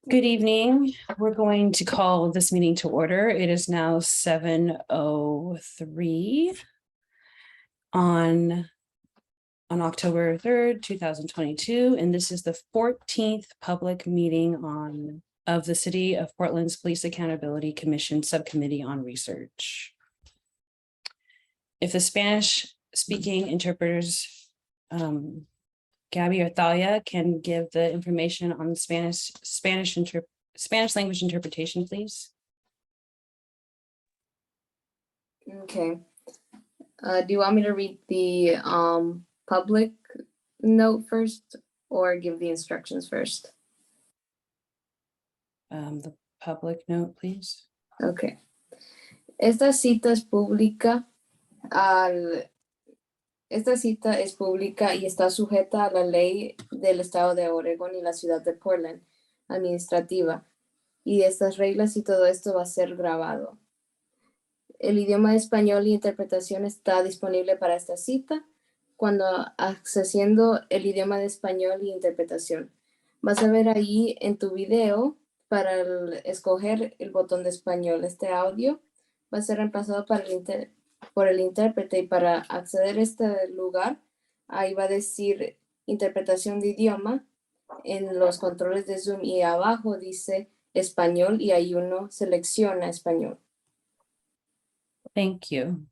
Good evening. We're going to call this meeting to order. It is now 7:03 on October 3rd, 2022, and this is the 14th public meeting of the City of Portland's Police Accountability Commission Subcommittee on Research. If the Spanish-speaking interpreters, Gabby or Thalia, can give the information on Spanish language interpretation, please. Okay. Do you want me to read the public note first or give the instructions first? The public note, please. Okay. Esta cita es pública y está sujeta a la ley del estado de Oregón y la ciudad de Portland, administrativa, y estas reglas y todo esto va a ser grabado. El idioma español y interpretación está disponible para esta cita cuando accediendo el idioma de español y interpretación. Vas a ver ahí en tu video para escoger el botón de español. Este audio va a ser reemplazado por el intérprete, y para acceder a este lugar, ahí va a decir interpretación de idioma en los controles de Zoom, y abajo dice español y ahí uno selecciona español. Thank you.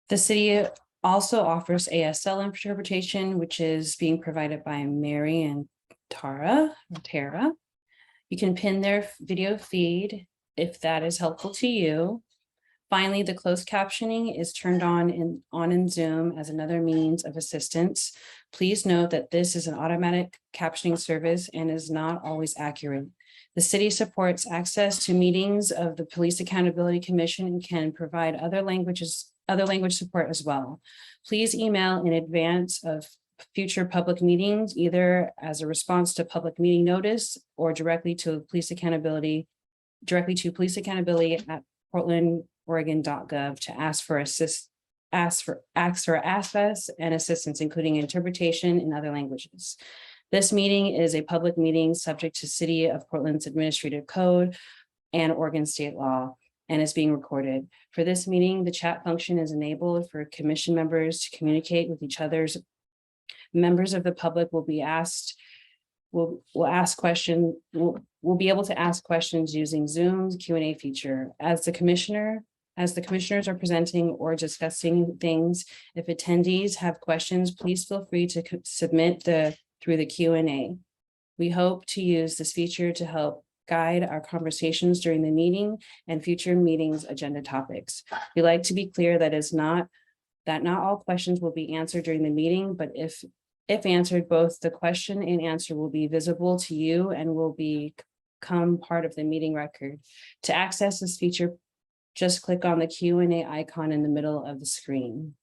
The city also offers ASL interpretation, which is being provided by Mary and Tara. You can pin their video feed if that is helpful to you. Finally, the closed captioning is turned on in Zoom as another means of assistance. Please note that this is an automatic captioning service and is not always accurate. The city supports access to meetings of the Police Accountability Commission and can provide other language support as well. Please email in advance of future public meetings, either as a response to public meeting notice or directly to police accountability at portlandoregon.gov to ask for access and assistance, including interpretation in other languages. This meeting is a public meeting subject to City of Portland's administrative code and Oregon state law, and is being recorded. For this meeting, the chat function is enabled for commission members to communicate with each other. Members of the public will be able to ask questions using Zoom's Q&A feature. As the commissioners are presenting or discussing things, if attendees have questions, please feel free to submit through the Q&A. We hope to use this feature to help guide our conversations during the meeting and future meetings agenda topics. We like to be clear that not all questions will be answered during the meeting, but if answered, both the question and answer will be visible to you and will become part of the meeting record. To access this feature, just click on the Q&A icon in the middle of the screen.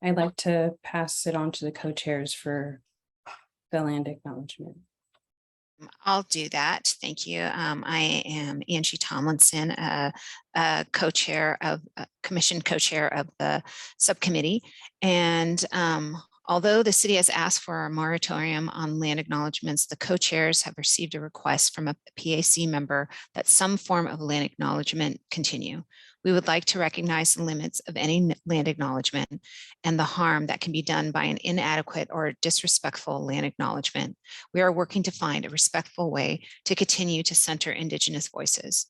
I'd like to pass it on to the co-chairs for the land acknowledgement. I'll do that. Thank you. I am Angie Tomlinson, commission co-chair of the subcommittee. And although the city has asked for a moratorium on land acknowledgements, the co-chairs have received a request from a PAC member that some form of land acknowledgement continue. We would like to recognize the limits of any land acknowledgement and the harm that can be done by an inadequate or disrespectful land acknowledgement. We are working to find a respectful way to continue to center Indigenous voices.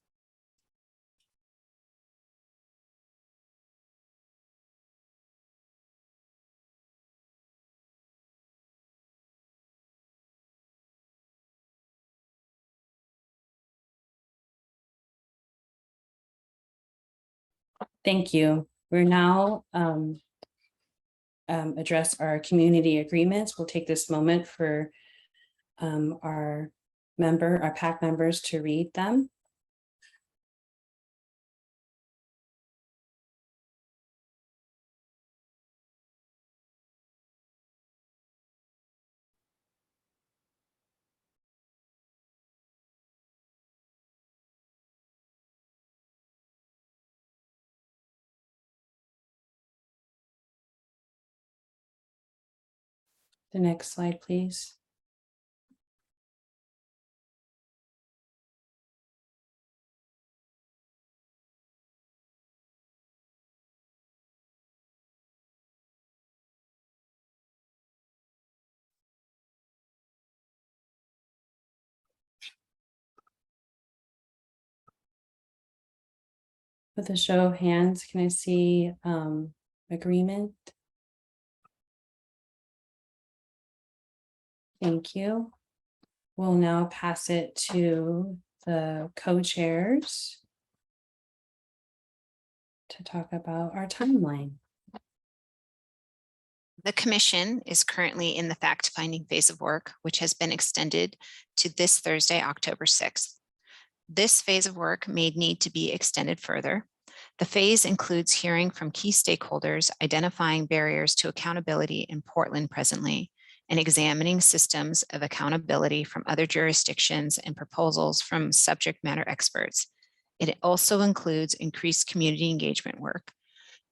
Thank you. We're now address our community agreements. We'll take this moment for our PAC members to read them. The next slide, please. With a show of hands, can I see agreement? Thank you. We'll now pass it to the co-chairs to talk about our timeline. The commission is currently in the fact-finding phase of work, which has been extended to this Thursday, October 6th. This phase of work may need to be extended further. The phase includes hearing from key stakeholders, identifying barriers to accountability in Portland presently, and examining systems of accountability from other jurisdictions and proposals from subject matter experts. It also includes increased community engagement work.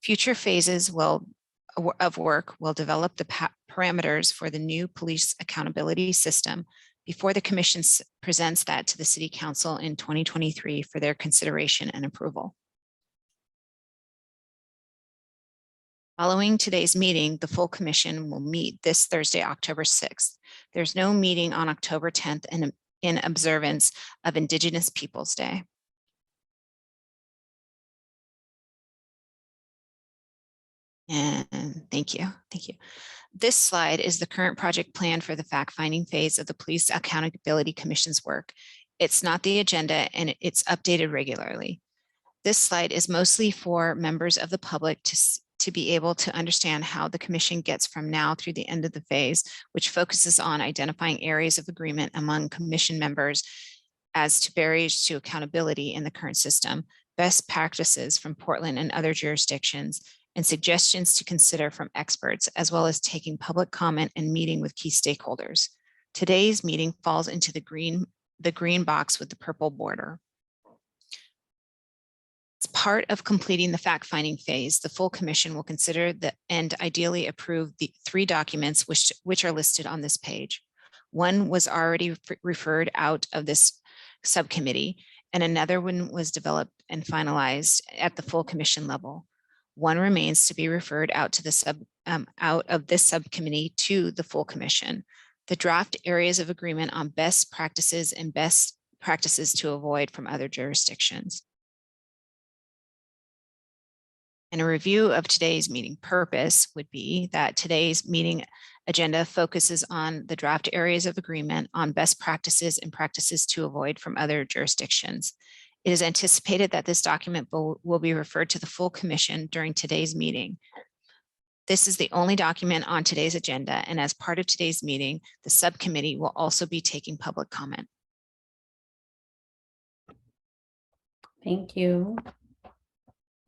Future phases of work will develop the parameters for the new police accountability system before the commission presents that to the City Council in 2023 for their consideration and approval. Following today's meeting, the full commission will meet this Thursday, October 6th. There's no meeting on October 10th in observance of Indigenous Peoples Day. And thank you. This slide is the current project plan for the fact-finding phase of the Police Accountability Commission's work. It's not the agenda and it's updated regularly. This slide is mostly for members of the public to be able to understand how the commission gets from now through the end of the phase, which focuses on identifying areas of agreement among commission members as to barriers to accountability in the current system, best practices from Portland and other jurisdictions, and suggestions to consider from experts, as well as taking public comment and meeting with key stakeholders. Today's meeting falls into the green box with the purple border. As part of completing the fact-finding phase, the full commission will consider and ideally approve the 3 documents which are listed on this page. One was already referred out of this subcommittee, and another one was developed and finalized at the full commission level. One remains to be referred out of this subcommittee to the full commission. The draft areas of agreement on best practices and best practices to avoid from other jurisdictions. And a review of today's meeting purpose would be that today's meeting agenda focuses on the draft areas of agreement on best practices and practices to avoid from other jurisdictions. It is anticipated that this document will be referred to the full commission during today's meeting. This is the only document on today's agenda, and as part of today's meeting, the subcommittee will also be taking public comment. Thank you.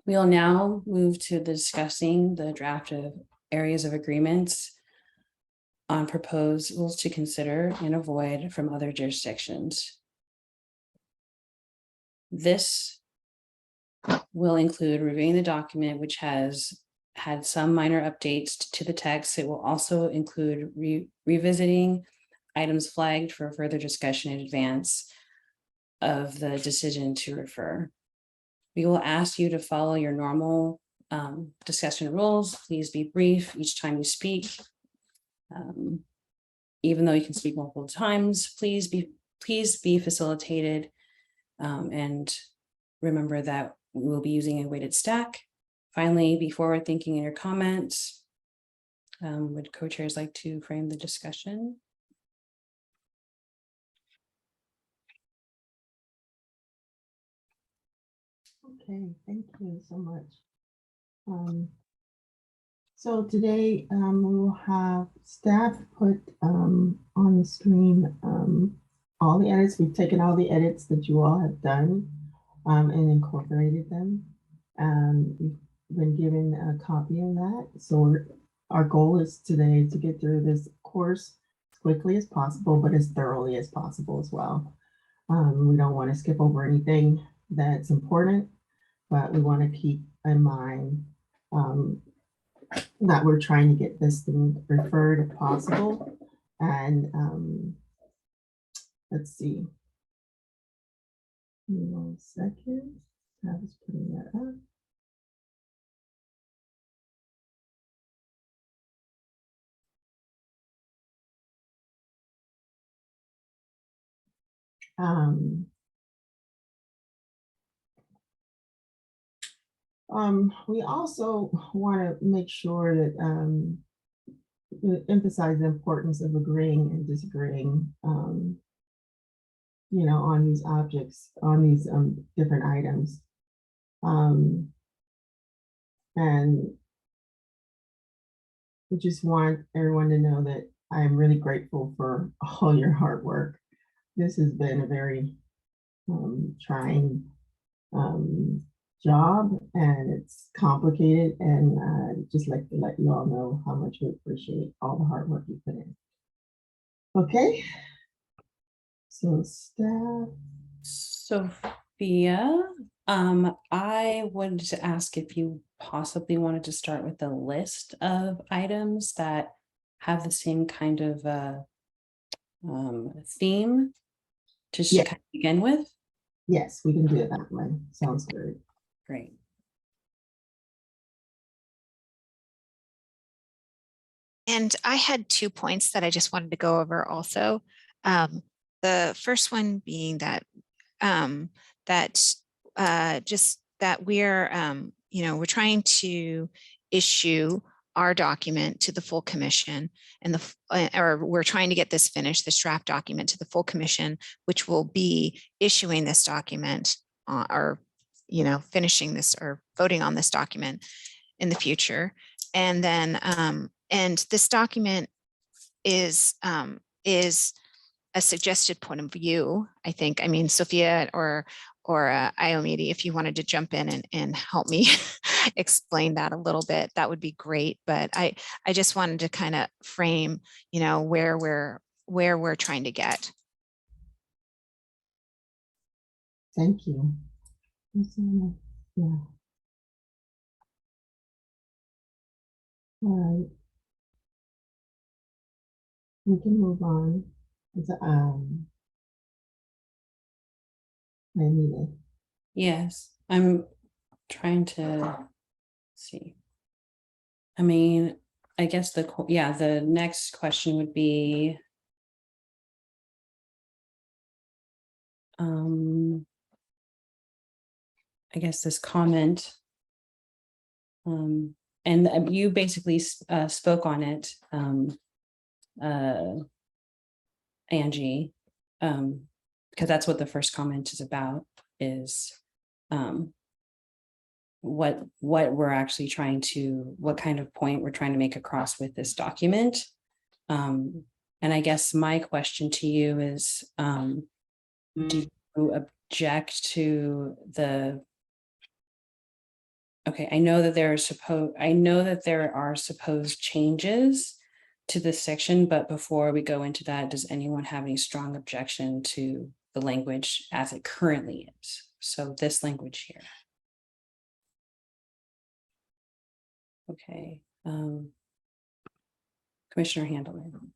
We'll now move to discussing the draft of areas of agreements on proposals to consider and avoid from other jurisdictions. This will include reviewing the document, which has had some minor updates to the text. It will also include revisiting items flagged for further discussion in advance of the decision to refer. We will ask you to follow your normal discussion rules. Please be brief each time you speak. Even though you can speak multiple times, please be facilitated. And remember that we will be using a weighted stack. Finally, be forward thinking in your comments. Would co-chairs like to frame the discussion? Okay, thank you so much. So today we will have staff put on the screen all the edits. We've taken all the edits that you all have done and incorporated them. We've been given a copy of that. So our goal is today to get through this course as quickly as possible, but as thoroughly as possible as well. We don't want to skip over anything that's important, but we want to keep in mind that we're trying to get this thing referred if possible. And let's see. Give me 1 second. I was putting that up. We also want to make sure that emphasize the importance of agreeing and disagreeing, you know, on these objects, on these different items. And we just want everyone to know that I am really grateful for all your hard work. This has been a very trying job, and it's complicated, and just like to let you all know how much we appreciate all the hard work you put in. Okay, so staff. Sophia, I wanted to ask if you possibly wanted to start with a list of items that have the same kind of theme to Yeah. kind of begin with. Yes, we can do it that way. Sounds good. Great. And I had 2 points that I just wanted to go over also. The first one being that just that we're you know, we're trying to issue our document to the full commission, and or we're trying to get this finished, this draft document, to the full commission, which will be issuing this document or, you know, finishing this or voting on this document in the future. And then and this document is a suggested point of view, I think. I mean, Sophia or Iomidi, if you wanted to jump in and help me explain that a little bit, that would be great. But I just wanted to kind of frame, you know, where we're trying to get. Thank you. Yeah. All right. We can move on. It's, I need it. Yes, I'm trying to see. I mean, I guess the next question would be I guess this comment, and you basically spoke on it, Angie, because that's what the first comment is about, is what we're actually trying to, what kind of point we're trying to make across with this document. And I guess my question to you is, do you object to the, okay, I know that there are supposed changes to this section, but before we go into that, does anyone have any strong objection to the language as it currently is? So this language here. Okay, Commissioner Handelman.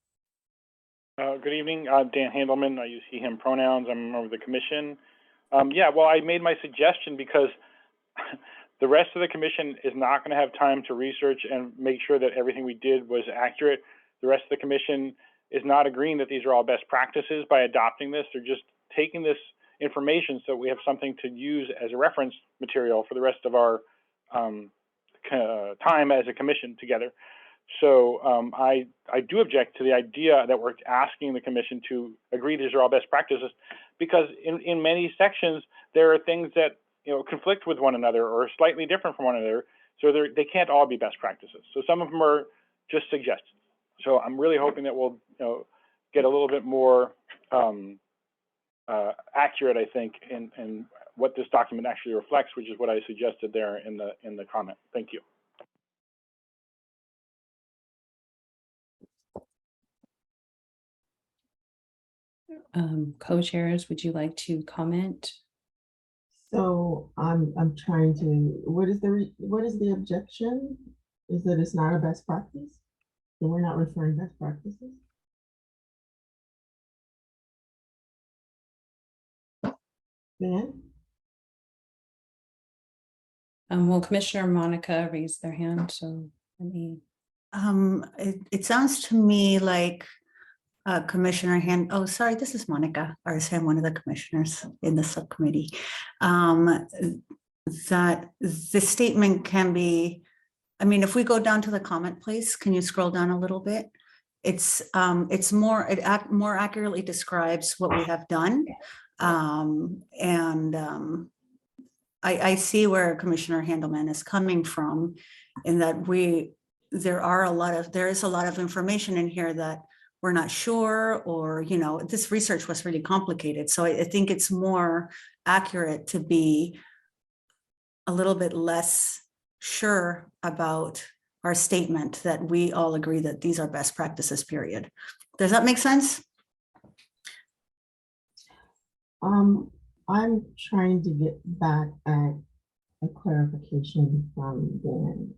Good evening, Dan Handelman. I use he, him pronouns. I'm a member of the commission. Yeah, well, I made my suggestion because the rest of the commission is not going to have time to research and make sure that everything we did was accurate. The rest of the commission is not agreeing that these are all best practices by adopting this. They're just taking this information so we have something to use as a reference material for the rest of our time as a commission together. So I do object to the idea that we're asking the commission to agree these are all best practices, because in many sections there are things that, you know, conflict with one another or are slightly different from one another. So they can't all be best practices. So some of them are just suggestions. So I'm really hoping that we'll, you know, get a little bit more accurate, I think, in what this document actually reflects, which is what I suggested there in the comment. Thank you. Co-chairs, would you like to comment? So I'm trying to, what is the objection? is that it's not a best practice? And we're not referring best practices? Dan? Well, Commissioner Monica raised their hand, so let me. It sounds to me like Commissioner Hand, oh, sorry, this is Monica Arce, one of the commissioners in the subcommittee. That the statement can be, I mean, if we go down to the comment, please, can you scroll down a little bit? It's more, more accurately describes what we have done. I see where Commissioner Handelman is coming from, in that there is a lot of information in here that we're not sure, or, you know, this research was really complicated. So I think it's more accurate to be a little bit less sure about our statement that we all agree that these are best practices, period. Does that make sense? I'm trying to get back at a clarification from Dan.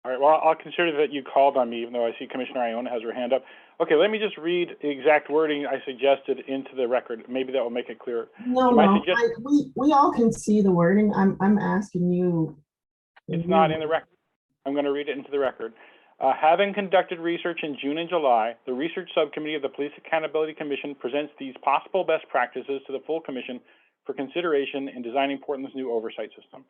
All right, well, I'll consider that you called on me, even though I see Commissioner Iona has her hand up. Okay, let me just read the exact wording I suggested into the record. Maybe that will make it clearer. No, we all can see the wording. I'm asking you. It's not in the record. I'm going to read it into the record. Having conducted research in June and July, the research subcommittee of the Police Accountability Commission presents these possible best practices to the full commission for consideration in designing Portland's new oversight system.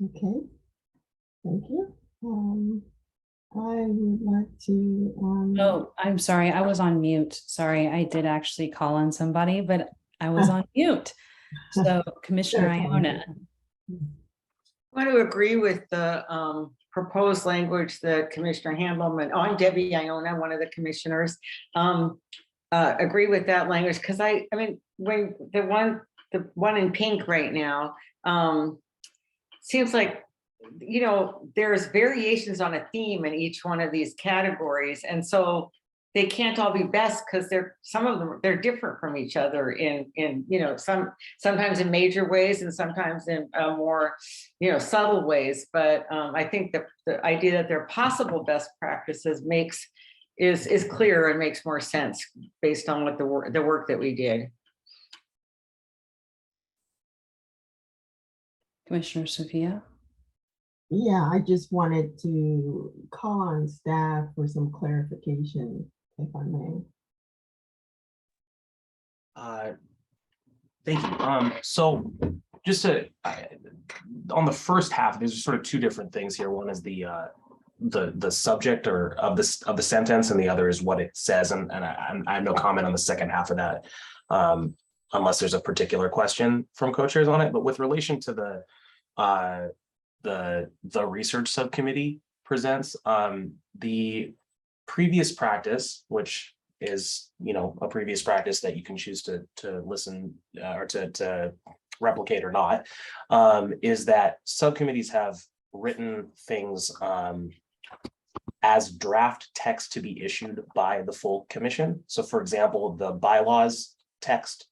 Okay, thank you. I would like to. Oh, I'm sorry, I was on mute. Sorry, I did actually call on somebody, but I was on mute. So Commissioner Iona. I want to agree with the proposed language that Commissioner Handelman, I'm Debbie Iona, one of the commissioners, agree with that language, because I mean, when the one in pink right now, seems like, you know, there's variations on a theme in each one of these categories, and so they can't all be best, because some of them they're different from each other in you know, sometimes in major ways and sometimes in more, you know, subtle ways. But I think the idea that they're possible best practices is clear and makes more sense based on what the work that we did. Commissioner Sophia. Yeah, I just wanted to call on staff for some clarification, if I may. Thank you. So just on the first half, there's sort of two different things here. One is the subject or of the sentence, and the other is what it says. And I have no comment on the second half of that, unless there's a particular question from co-chairs on it. But with relation to the research subcommittee presents, the previous practice, which is, you know, a previous practice that you can choose to listen or to replicate or not, is that subcommittees have written things as draft text to be issued by the full commission. So for example, the bylaws text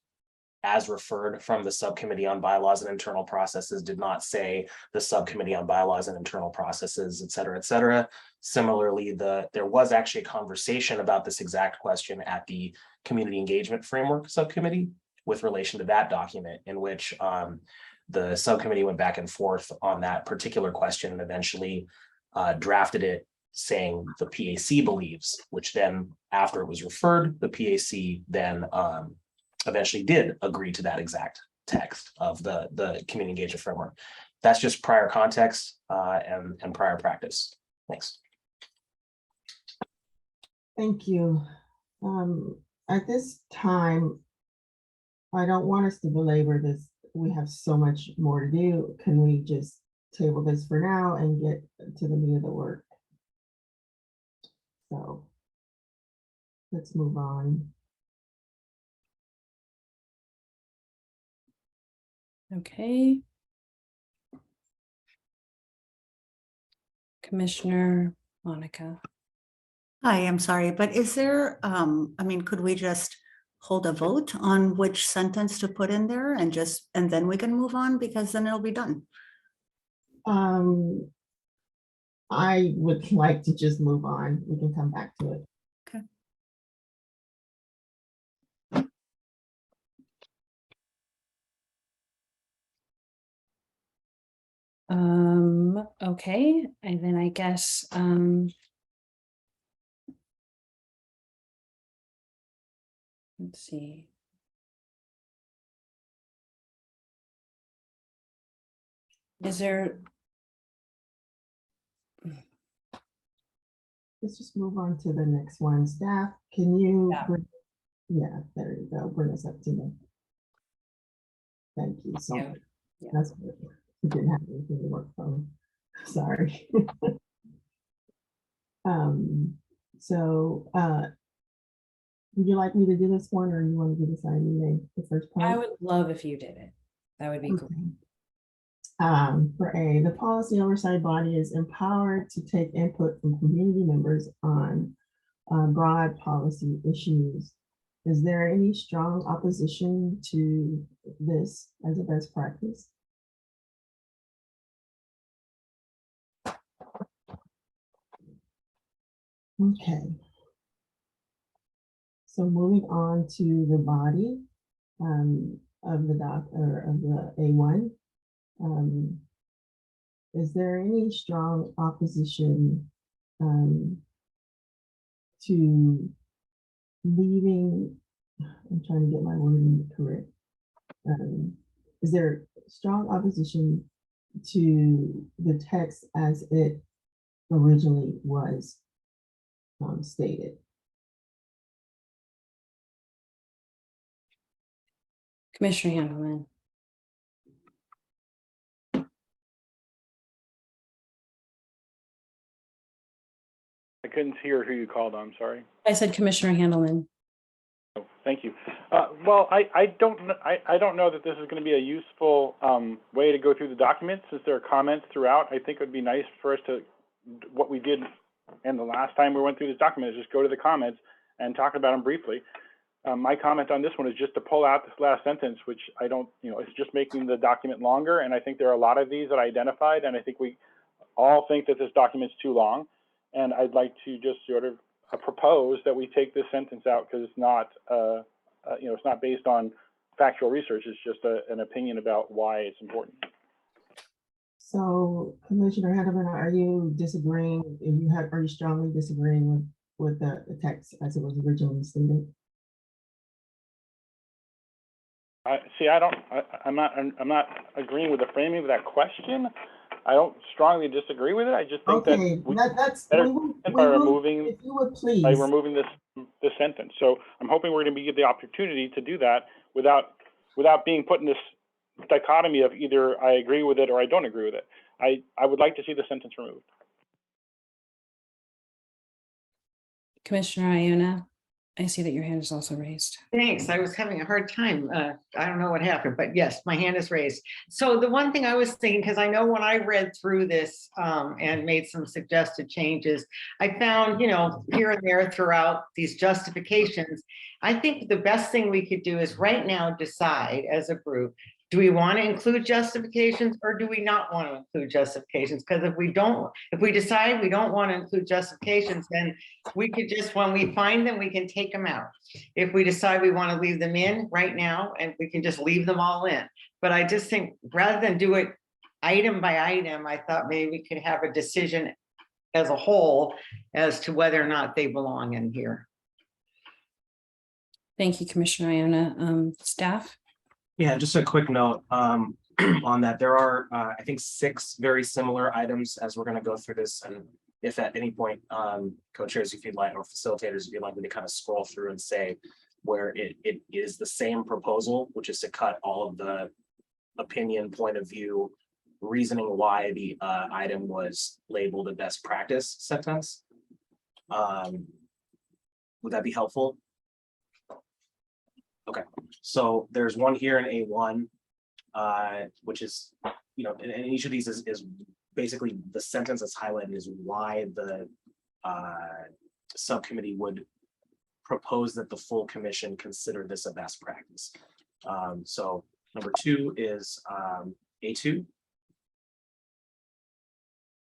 as referred from the subcommittee on bylaws and internal processes did not say the subcommittee on bylaws and internal processes, et cetera, et cetera. Similarly, there was actually a conversation about this exact question at the community engagement framework subcommittee with relation to that document, in which the subcommittee went back and forth on that particular question and eventually drafted it saying the PAC believes, which then after it was referred, the PAC then eventually did agree to that exact text of the community engagement framework. That's just prior context and prior practice. Thanks. Thank you. At this time, I don't want us to belabor this. We have so much more to do. Can we just table this for now and get to the meat of the work? So let's move on. Okay. Commissioner Monica. Hi, I'm sorry, but is there, I mean, could we just hold a vote on which sentence to put in there and then we can move on because then it'll be done? I would like to just move on. We can come back to it. Okay. Okay, and then I guess, let's see. Is there, Let's just move on to the next one. Staff, can you? Yeah. Yeah, there you go. Bring us up to the. Thank you so Yeah. much. Yeah. That's good. You didn't have anything to work from. Sorry. So would you like me to do this one or you want to do this anyway, the first part? I would love if you did it. That would be great. For A, the policy oversight body is empowered to take input from community members on broad policy issues. Is there any strong opposition to this as a best practice? Okay. So moving on to the body of the A1. Is there any strong opposition to leaving? I'm trying to get my wording correct. Is there strong opposition to the text as it originally was stated? Commissioner Handelman. I couldn't hear who you called. I'm sorry. I said Commissioner Handelman. Oh, thank you. Well, I don't know that this is going to be a useful way to go through the document since there are comments throughout. I think it would be nice for us to, what we did and the last time we went through this document is just go to the comments and talk about them briefly. My comment on this one is just to pull out this last sentence, which I don't, it's just making the document longer. And I think there are a lot of these that I identified, and I think we all think that this document's too long. And I'd like to just sort of propose that we take this sentence out because it's not, it's not based on factual research. It's just an opinion about why it's important. So, Commissioner Handelman, are you disagreeing? Are you strongly disagreeing with the text as it was originally stated? See, I'm not agreeing with the framing of that question. I don't strongly disagree with it. I just think by removing this sentence. So I'm hoping we're going to get the opportunity to do that without being put in this dichotomy of either I agree with it or I don't agree with it. I would like to see the sentence removed. Commissioner Iona, I see that your hand is also raised. Thanks. I was having a hard time. I don't know what happened, but yes, my hand is raised. So the one thing I was thinking, because I know when I read through this and made some suggested changes, I found, here and there throughout these justifications, I think the best thing we could do is right now decide as a group, do we want to include justifications or do we not want to include justifications? Because if we decide we don't want to include justifications, then we could just, when we find them, we can take them out. If we decide we want to leave them in right now, and we can just leave them all in. But I just think rather than do it item by item, I thought maybe we could have a decision as a whole as to whether or not they belong in here. Thank you, Commissioner Iona. Staff? Yeah, just a quick note on that. There are, I think, 6 very similar items as we're going to go through this. And if at any point, co-chairs, if you'd like, or facilitators, if you'd like me to kind of scroll through and say where it is the same proposal, which is to cut all of the opinion, point of view, reasoning why the item was labeled a best practice sentence. Would that be helpful? Okay, so there's one here in A1 which is, you know, and each of these is basically the sentence that's highlighted is why the subcommittee would propose that the full commission consider this a best practice. So number 2 is A2,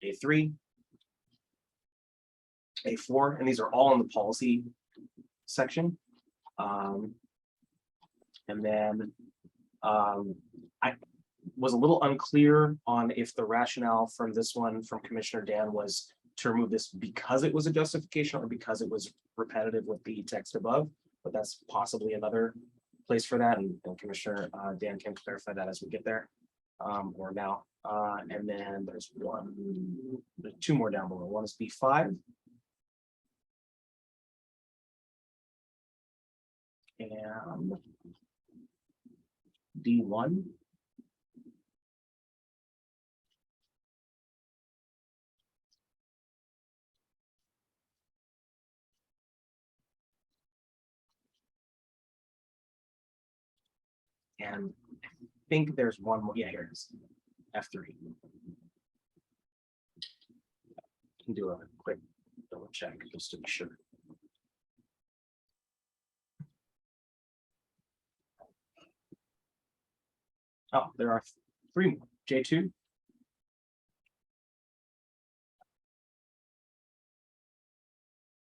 A3, A4, and these are all in the policy section. And then I was a little unclear on if the rationale from this one from Commissioner Dan was to remove this because it was a justification or because it was repetitive with the text above, but that's possibly another place for that, and Commissioner Dan can clarify that as we get there, or now. And then there's 2 more down below. One is B5. And D1. And I think there's one more. Yeah, here it is. F3. Can do a quick double check just to be sure. Oh, there are 3 more. J2.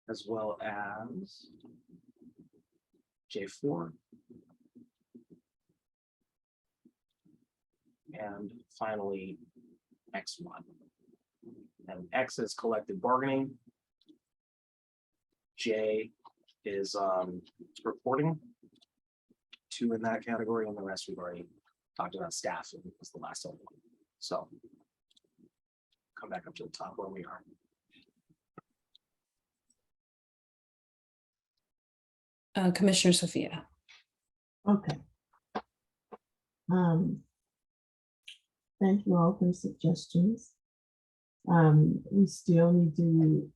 As well as J4. And finally, X1. And X is collective bargaining. J is reporting. 2 in that category, and the rest we've already talked about. Staff was the last one. So come back up to the top where we are. Commissioner Sophia. Okay. Thank you all for suggestions. We still need to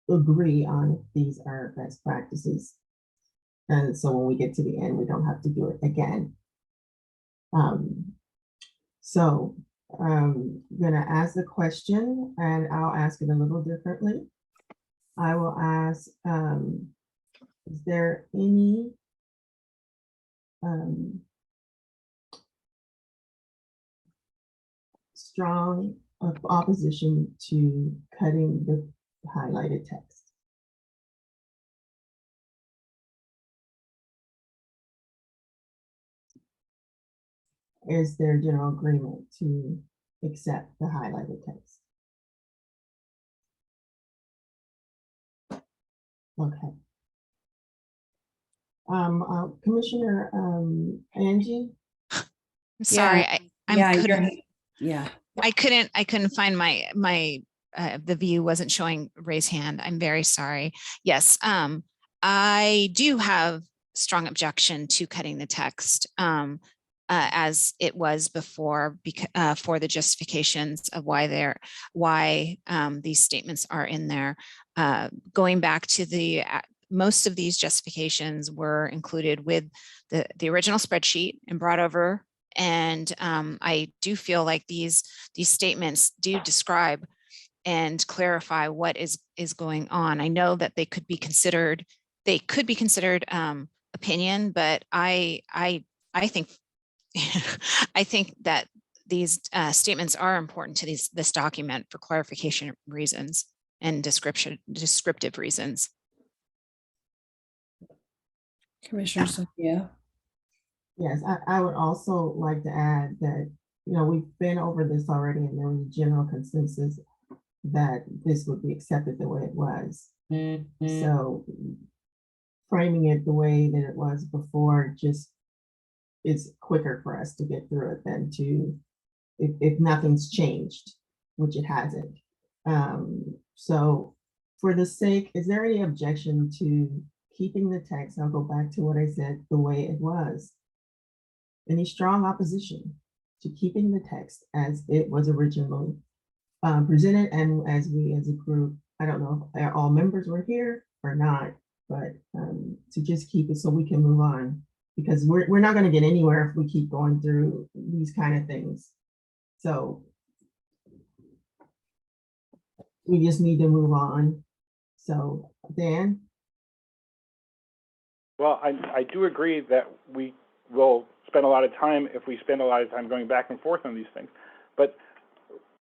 agree on if these are best practices. And so when we get to the end, we don't have to do it again. I'm gonna ask the question and I'll ask it a little differently. I will ask, is there any strong opposition to cutting the highlighted text? Is there general agreement to accept the highlighted text? Okay. Commissioner Angie? I'm sorry, Yeah. I couldn't find my the view wasn't showing raise hand. I'm very sorry. Yes, I do have strong objection to cutting the text as it was before, for the justifications of why these statements are in there. Going back to the most of these justifications were included with the original spreadsheet and brought over. And I do feel like these statements do describe and clarify what is going on. I know that they could be considered opinion, but I think I think that these statements are important to this document for clarification reasons and descriptive reasons. Commissioner Sophia. Yes, I would also like to add that, you know, we've been over this already and there was a general consensus that this would be accepted the way it was. So framing it the way that it was before just is quicker for us to get through it than to, if nothing's changed, which it hasn't. So for the sake, is there any objection to keeping the text? I'll go back to what I said, the way it was. Any strong opposition to keeping the text as it was originally presented, and as we as a group, I don't know if all members were here or not, but to just keep it so we can move on because we're not going to get anywhere if we keep going through these kind of things. So we just need to move on. So Dan? Well, I do agree that we will spend a lot of time if we spend a lot of time going back and forth on these things. But,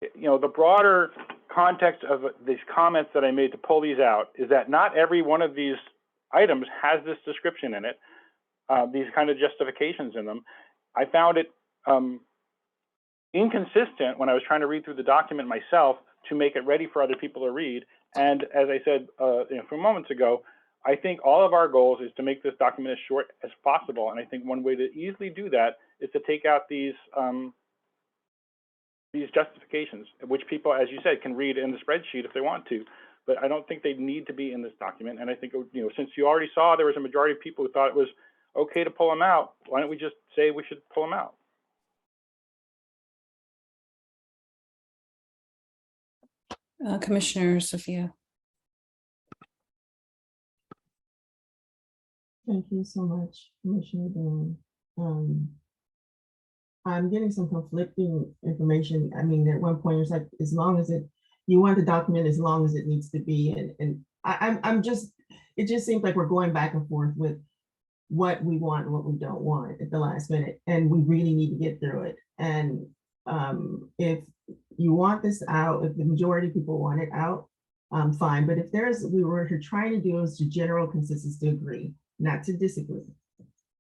you know, the broader context of these comments that I made to pull these out is that not every one of these items has this description in it, these kind of justifications in them. I found it inconsistent when I was trying to read through the document myself to make it ready for other people to read. And as I said a few moments ago, I think all of our goals is to make this document as short as possible. And I think one way to easily do that is to take out these justifications, which people, as you said, can read in the spreadsheet if they want to. But I don't think they need to be in this document. And I think, you know, since you already saw there was a majority of people who thought it was okay to pull them out, why don't we just say we should pull them out? Commissioner Sophia. Thank you so much, Commissioner Dan. I'm getting some conflicting information. I mean, at one point it's like, as long as you want the document as long as it needs to be, and I'm just, it just seems like we're going back and forth with what we want and what we don't want at the last minute, and we really need to get through it. And if you want this out, if the majority of people want it out, fine. But if we were trying to do is to general consensus to agree, not to disagree.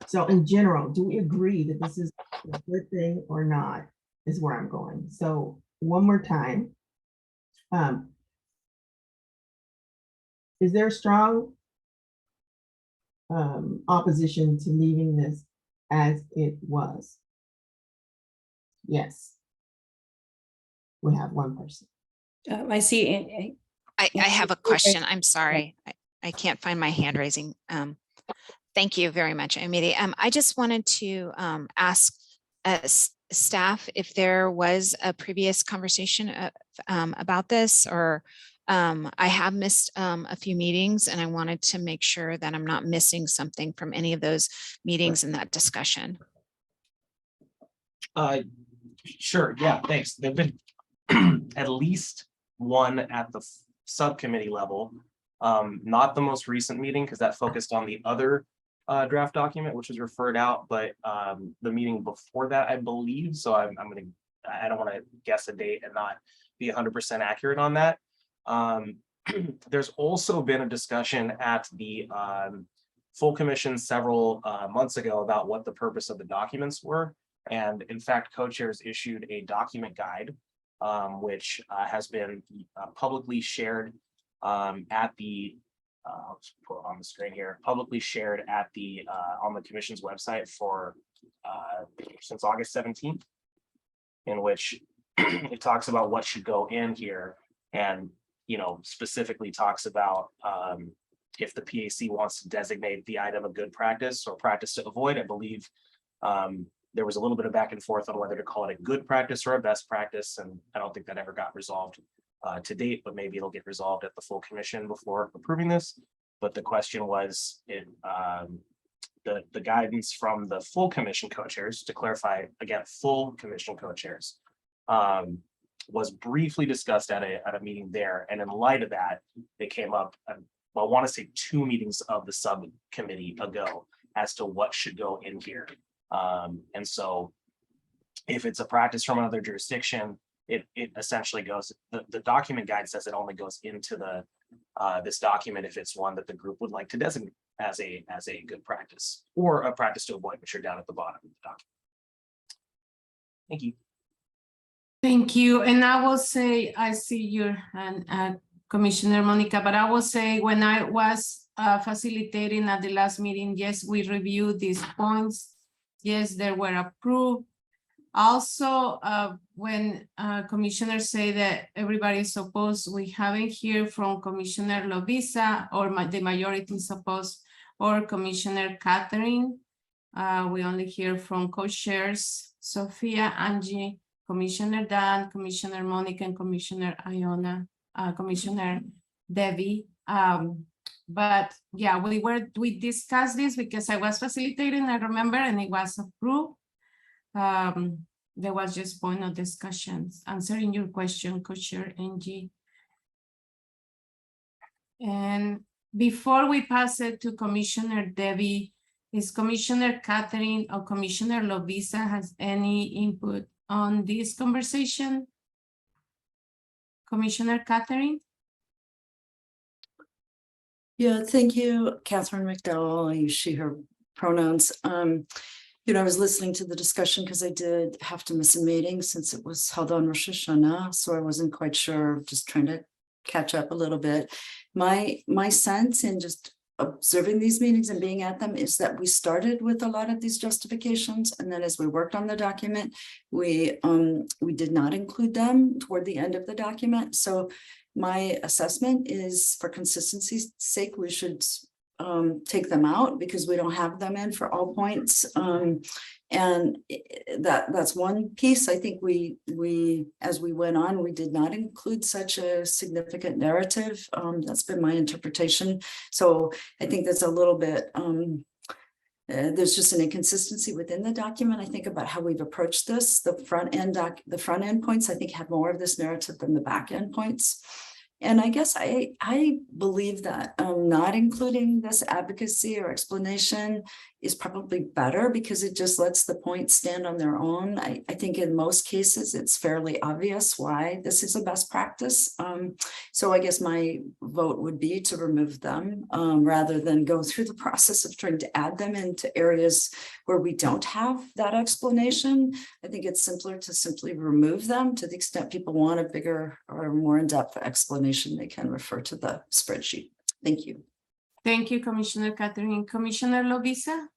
So in general, do we agree that this is a good thing or not, is where I'm going. So one more time, is there a strong opposition to leaving this as it was? Yes. We have one person. I see. I have a question. I'm sorry. I can't find my hand raising. Thank you very much, Amity. I just wanted to ask staff if there was a previous conversation about this, or I have missed a few meetings, and I wanted to make sure that I'm not missing something from any of those meetings in that discussion. Sure, yeah, thanks. There've been at least one at the subcommittee level, not the most recent meeting because that focused on the other draft document, which was referred out, but the meeting before that, I believe. So I don't want to guess a date and not be 100% accurate on that. There's also been a discussion at the full commission several months ago about what the purpose of the documents were. And in fact, co-chairs issued a document guide, which has been publicly shared at the I'll just put it on the screen here, publicly shared at the on the commission's website for since August 17th, in which it talks about what should go in here, and specifically talks about if the PAC wants to designate the item a good practice or practice to avoid. I believe there was a little bit of back and forth on whether to call it a good practice or a best practice, and I don't think that ever got resolved to date, but maybe it'll get resolved at the full commission before approving this. But the question was, the guidance from the full commission co-chairs, to clarify again, full commission co-chairs, was briefly discussed at a meeting there. And in light of that, it came up, well, I want to say 2 meetings of the subcommittee ago as to what should go in here. And so if it's a practice from another jurisdiction, it essentially goes, the document guide says it only goes into the this document if it's one that the group would like to designate as a good practice or a practice to avoid, which are down at the bottom of the document. Thank you. Thank you. And I will say, I see your hand, Commissioner Monica, but I will say when I was facilitating at the last meeting, yes, we reviewed these points. Yes, they were approved. Also, when commissioners say that everybody is opposed, we haven't heard from Commissioner Lovisa or the majority is opposed, or Commissioner Catherine. We only hear from co-chairs Sophia, Angie, Commissioner Dan, Commissioner Monica, and Commissioner Iona, Commissioner Debbie. But yeah, we discussed this because I was facilitating, I remember, and it was approved. There was just point of discussions, answering your question, Co-Chair Angie. And before we pass it to Commissioner Debbie, is Commissioner Catherine or Commissioner Lovisa has any input on this conversation? Commissioner Catherine? Yeah, thank you, Catherine McDowell. I use she, her pronouns. I was listening to the discussion because I did have to miss a meeting since it was held on Rosh Hashanah, so I wasn't quite sure, just trying to catch up a little bit. My sense in just observing these meetings and being at them is that we started with a lot of these justifications, and then as we worked on the document, we did not include them toward the end of the document. So my assessment is, for consistency's sake, we should take them out because we don't have them in for all points. And that's one piece. I think we as we went on, we did not include such a significant narrative. That's been my interpretation. So I think that's a little bit there's just an inconsistency within the document. I think about how we've approached this. The front end points, I think, have more of this narrative than the back end points. And I guess I believe that not including this advocacy or explanation is probably better because it just lets the points stand on their own. I think in most cases, it's fairly obvious why this is a best practice. So I guess my vote would be to remove them rather than go through the process of trying to add them into areas where we don't have that explanation. I think it's simpler to simply remove them. To the extent people want a bigger or more in-depth explanation, they can refer to the spreadsheet. Thank you. Thank you, Commissioner Catherine. Commissioner Lovisa?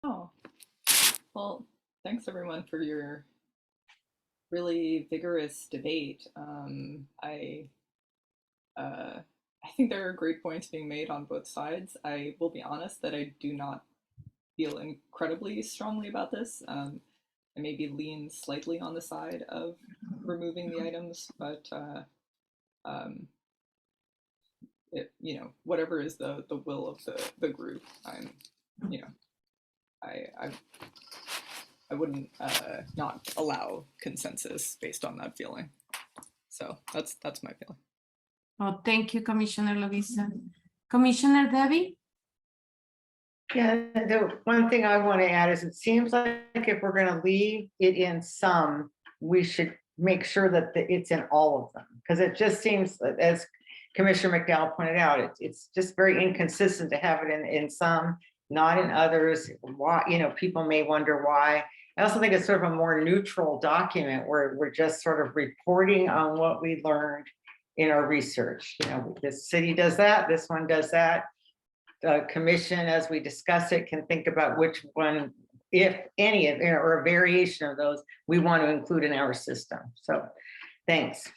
Oh, well, thanks everyone for your really vigorous debate. I think there are great points being made on both sides. I will be honest that I do not feel incredibly strongly about this. I maybe lean slightly on the side of removing the items, but whatever is the will of the group, I wouldn't not allow consensus based on that feeling. So that's my feeling. Oh, thank you, Commissioner Lovisa. Commissioner Debbie? Yeah, the one thing I want to add is it seems like if we're going to leave it in some, we should make sure that it's in all of them, because it just seems, as Commissioner McDowell pointed out, it's just very inconsistent to have it in some, not in others. Why, people may wonder why. I also think it's sort of a more neutral document where we're just sort of reporting on what we learned in our research. This city does that, this one does that. The commission, as we discuss it, can think about which one, if any of, or a variation of those, we want to include in our system. So thanks.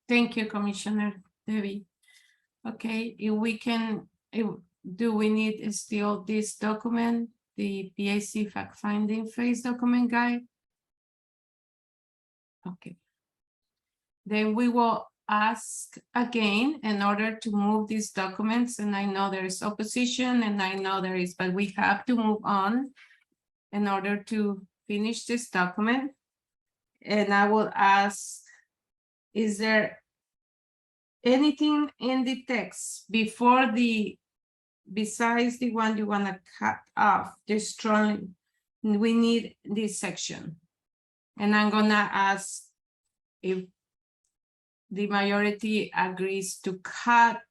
Thank you, Commissioner Debbie. Okay, if we can, do we need still this document, the PAC fact-finding phase document guide? Okay. Then we will ask again in order to move these documents, and I know there is opposition and I know there is, but we have to move on in order to finish this document. And I will ask, is there anything in the text before besides the one you want to cut off, this strong, we need this section. And I'm gonna ask if the majority agrees to cut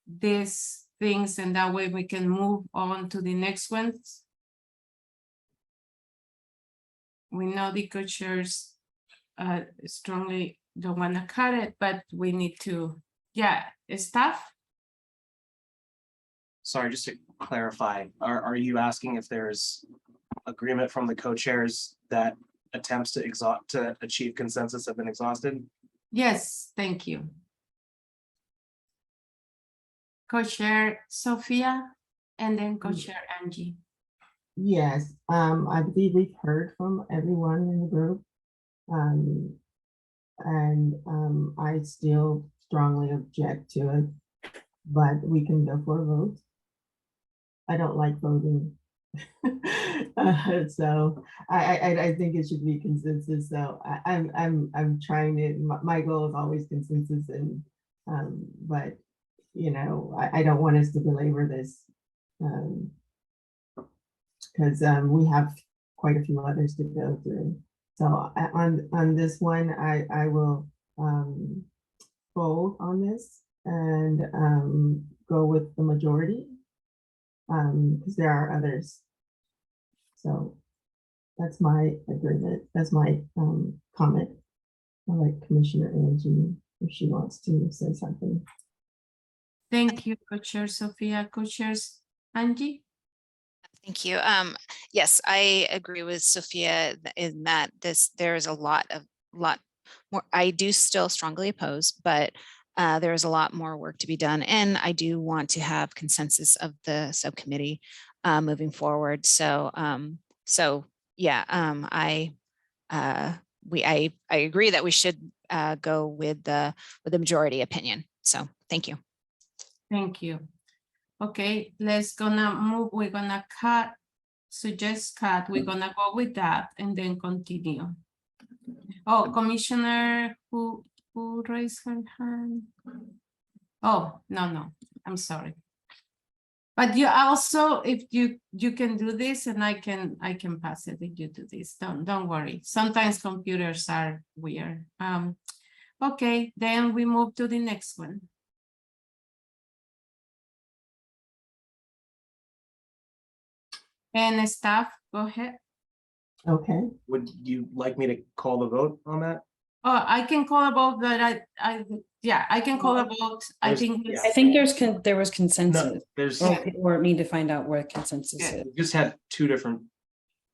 these things, and that way we can move on to the next ones. We know the co-chairs strongly don't want to cut it, but we need to, staff. Sorry, just to clarify, are you asking if there's agreement from the co-chairs that attempts to achieve consensus have been exhausted? Yes, thank you. Co-chair Sophia and then co-chair Angie. Yes, I believe we've heard from everyone in the group. I still strongly object to it, but we can go for a vote. I don't like voting. So I think it should be consensus. So I'm trying to, my goal is always consensus, and but you know, I don't want us to belabor this because we have quite a few others to go through. So on this one, I will vote on this and go with the majority because there are others. So that's my agreement. That's my comment. I'll let Commissioner Angie if she wants to say something. Thank you, Co-Chair Sophia. Co-Chairs Angie? Thank you. Yes, I agree with Sophia in that there is a lot more. I do still strongly oppose, but there is a lot more work to be done. And I do want to have consensus of the subcommittee moving forward. So, yeah, I agree that we should go with the majority opinion. So thank you. Thank you. Okay, let's gonna move. We're gonna suggest cut. We're gonna go with that and then continue. Oh, Commissioner, who raised her hand? Oh, no, I'm sorry. But you also, if you can do this, and I can pass it if you do this. Don't worry. Sometimes computers are weird. Okay, then we move to the next one. And staff, go ahead. Okay. Would you like me to call the vote on that? Oh, I can call a vote, but I can call a vote. I think yeah. I think there was consensus. No, there's Or need to find out where consensus Yeah. is. we just had two different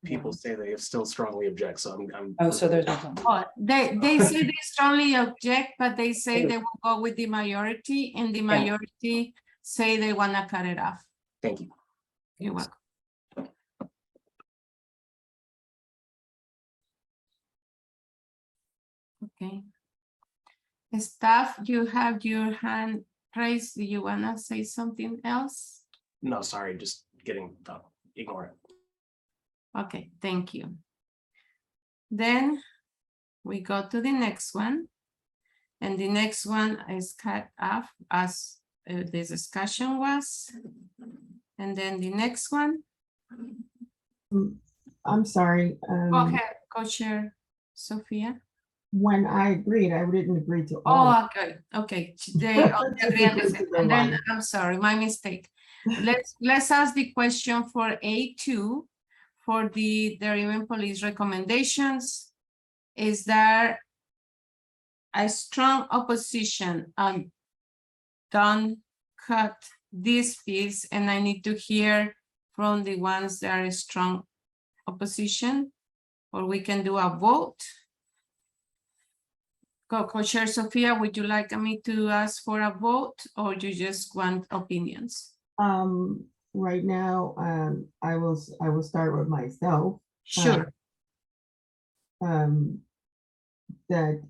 people say they still strongly object. So I'm Oh, so there's no. Oh, they say they strongly object, but they say they will go with the majority, and the majority say they want to cut it off. Thank you. You're welcome. Okay. Staff, you have your hand raised. Do you want to say something else? No, sorry, just getting up. Ignore it. Okay, thank you. Then we go to the next one. And the next one is cut off as this discussion was. And then the next one. I'm sorry. Go ahead, Co-Chair Sophia. When I agreed, I didn't agree to all. Oh, okay. They agree on this. And then I'm sorry, my mistake. Let's ask the question for A2 for the Darien Police recommendations. Is there a strong opposition on don't cut this piece? And I need to hear from the ones that are strong opposition, or we can do a vote. Co-Chair Sophia, would you like me to ask for a vote, or you just want opinions? Right now, I will start with myself. Sure. That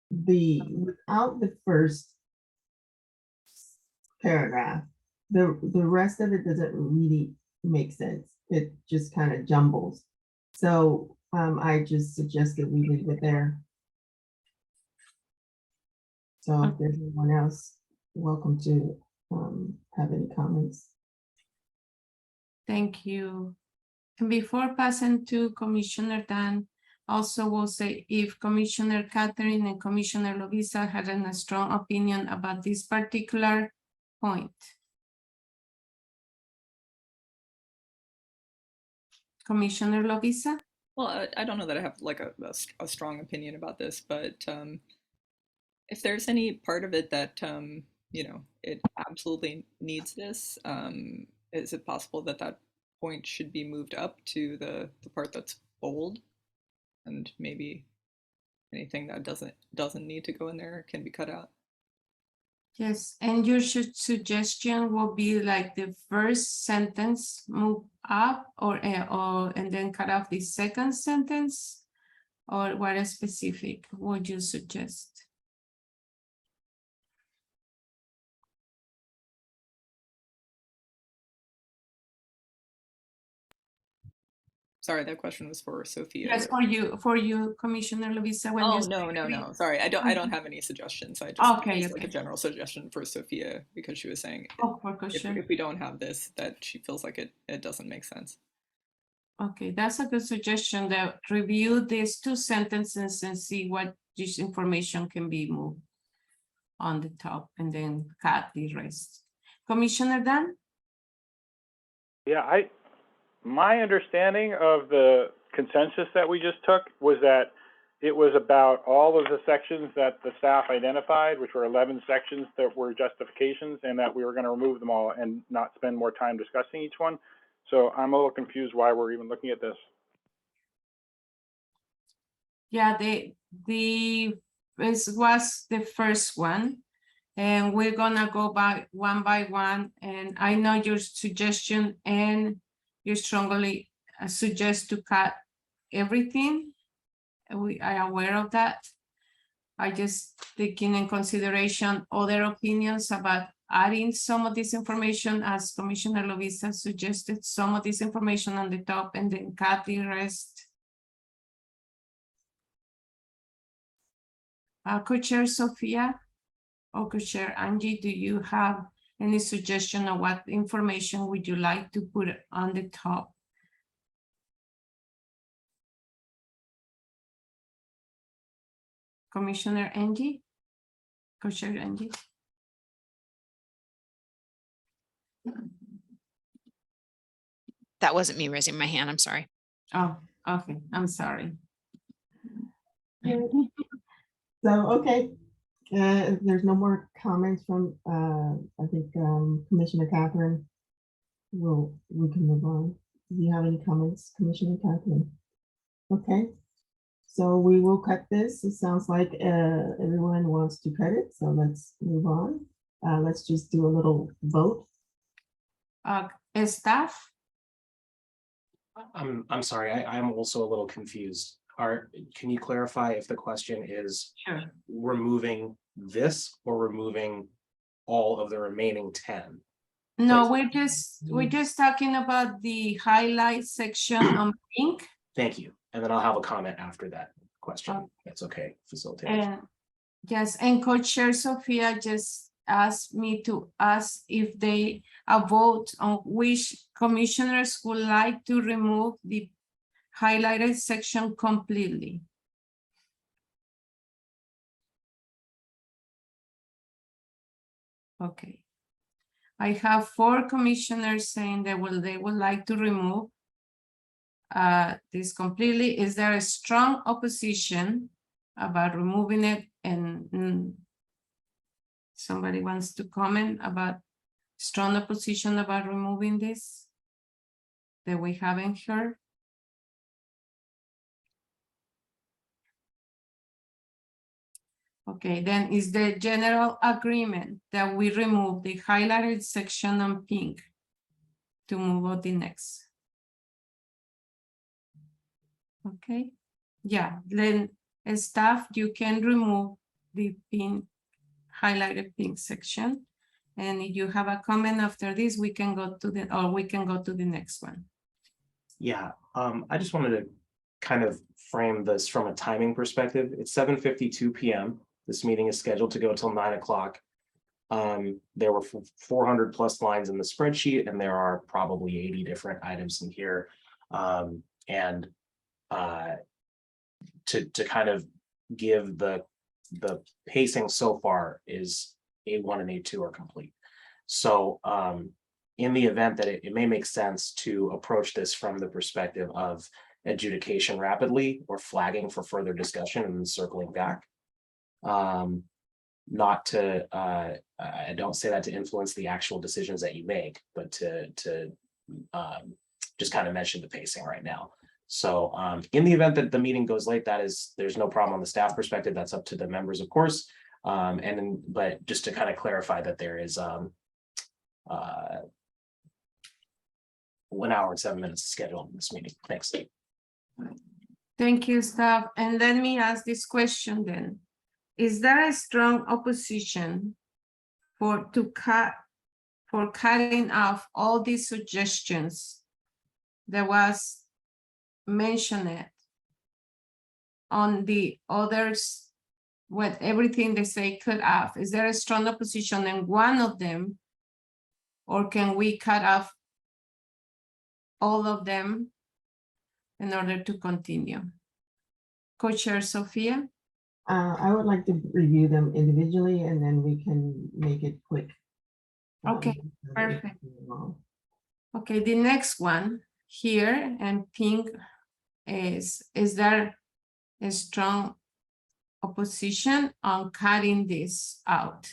without the first paragraph, the rest of it doesn't really make sense. It just kind of jumbles. So I just suggest that we leave it there. So if there's anyone else, welcome to have any comments. Thank you. And before passing to Commissioner Dan, also will say if Commissioner Catherine and Commissioner Lovisa had a strong opinion about this particular point. Commissioner Lovisa? Well, I don't know that I have like a strong opinion about this, but if there's any part of it that, you know, it absolutely needs this, is it possible that that point should be moved up to the part that's bold, and maybe anything that doesn't need to go in there can be cut out? Yes, and your suggestion will be like the first sentence move up, or and then cut off the second sentence, or what is specific would you suggest? Sorry, that question was for Sophia. Yes, for you, Commissioner Lovisa. When Oh, you no. Sorry, I don't have any suggestions. I just Okay, like a okay. general suggestion for Sophia because she was saying Oh, for question. if we don't have this, that she feels like it doesn't make sense. Okay, that's a good suggestion, that review these two sentences and see what this information can be moved on the top and then cut the rest. Commissioner Dan? Yeah, my understanding of the consensus that we just took was that it was about all of the sections that the staff identified, which were 11 sections that were justifications, and that we were going to remove them all and not spend more time discussing each one. So I'm a little confused why we're even looking at this. Yeah, this was the first one, and we're gonna go by one, and I know your suggestion, and you strongly suggest to cut everything. We are aware of that. I just taking in consideration other opinions about adding some of this information, as Commissioner Lovisa suggested, some of this information on the top and then cut the rest. Co-Chair Sophia or Co-Chair Angie, do you have any suggestion of what information would you like to put on the top? Commissioner Angie? Co-Chair Angie? That wasn't me raising my hand. I'm sorry. Oh, okay, I'm sorry. So, okay, if there's no more comments from, I think, Commissioner Catherine, we can move on. Do you have any comments, Commissioner Catherine? Okay, so we will cut this. It sounds like everyone wants to cut it, so let's move on. Let's just do a little vote. Staff? I'm sorry, I'm also a little confused. Can you clarify if the question is Sure. removing this or removing all of the remaining 10? No, Please. we're just talking about the highlight section on pink. Thank you. And then I'll have a comment after that question. That's okay, facilitator. And yes, and Co-Chair Sophia just asked me to ask if they vote on which commissioners would like to remove the highlighted section completely. Okay. I have 4 commissioners saying they would like to remove this completely. Is there a strong opposition about removing it? And somebody wants to comment about strong opposition about removing this that we haven't heard? Okay, then is the general agreement that we remove the highlighted section on pink to move on the next? Okay, yeah, then staff, you can remove the pink, highlighted pink section. And if you have a comment after this, we can go to the next one. Yeah, I just wanted to kind of frame this from a timing perspective. It's 7:52 p.m. This meeting is scheduled to go till 9 o'clock. There were 400 plus lines in the spreadsheet, and there are probably 80 different items in here. To kind of give the pacing so far is A1 and A2 are complete. So in the event that it may make sense to approach this from the perspective of adjudication rapidly or flagging for further discussion and then circling back. Not to, I don't say that to influence the actual decisions that you make, but to just kind of mention the pacing right now. So in the event that the meeting goes late, there's no problem on the staff perspective. That's up to the members, of course. But just to kind of clarify that there is 1 hour and 7 minutes scheduled in this meeting. Thanks. Thank you, staff. And let me ask this question then. Is there a strong opposition for cutting off all these suggestions that was mention it on the others, with everything they say cut off? Is there a strong opposition in one of them? Or can we cut off all of them in order to continue? Co-Chair Sophia? I would like to review them individually and then we can make it quick. Okay, perfect. Okay, the next one here and pink is there a strong opposition on cutting this out?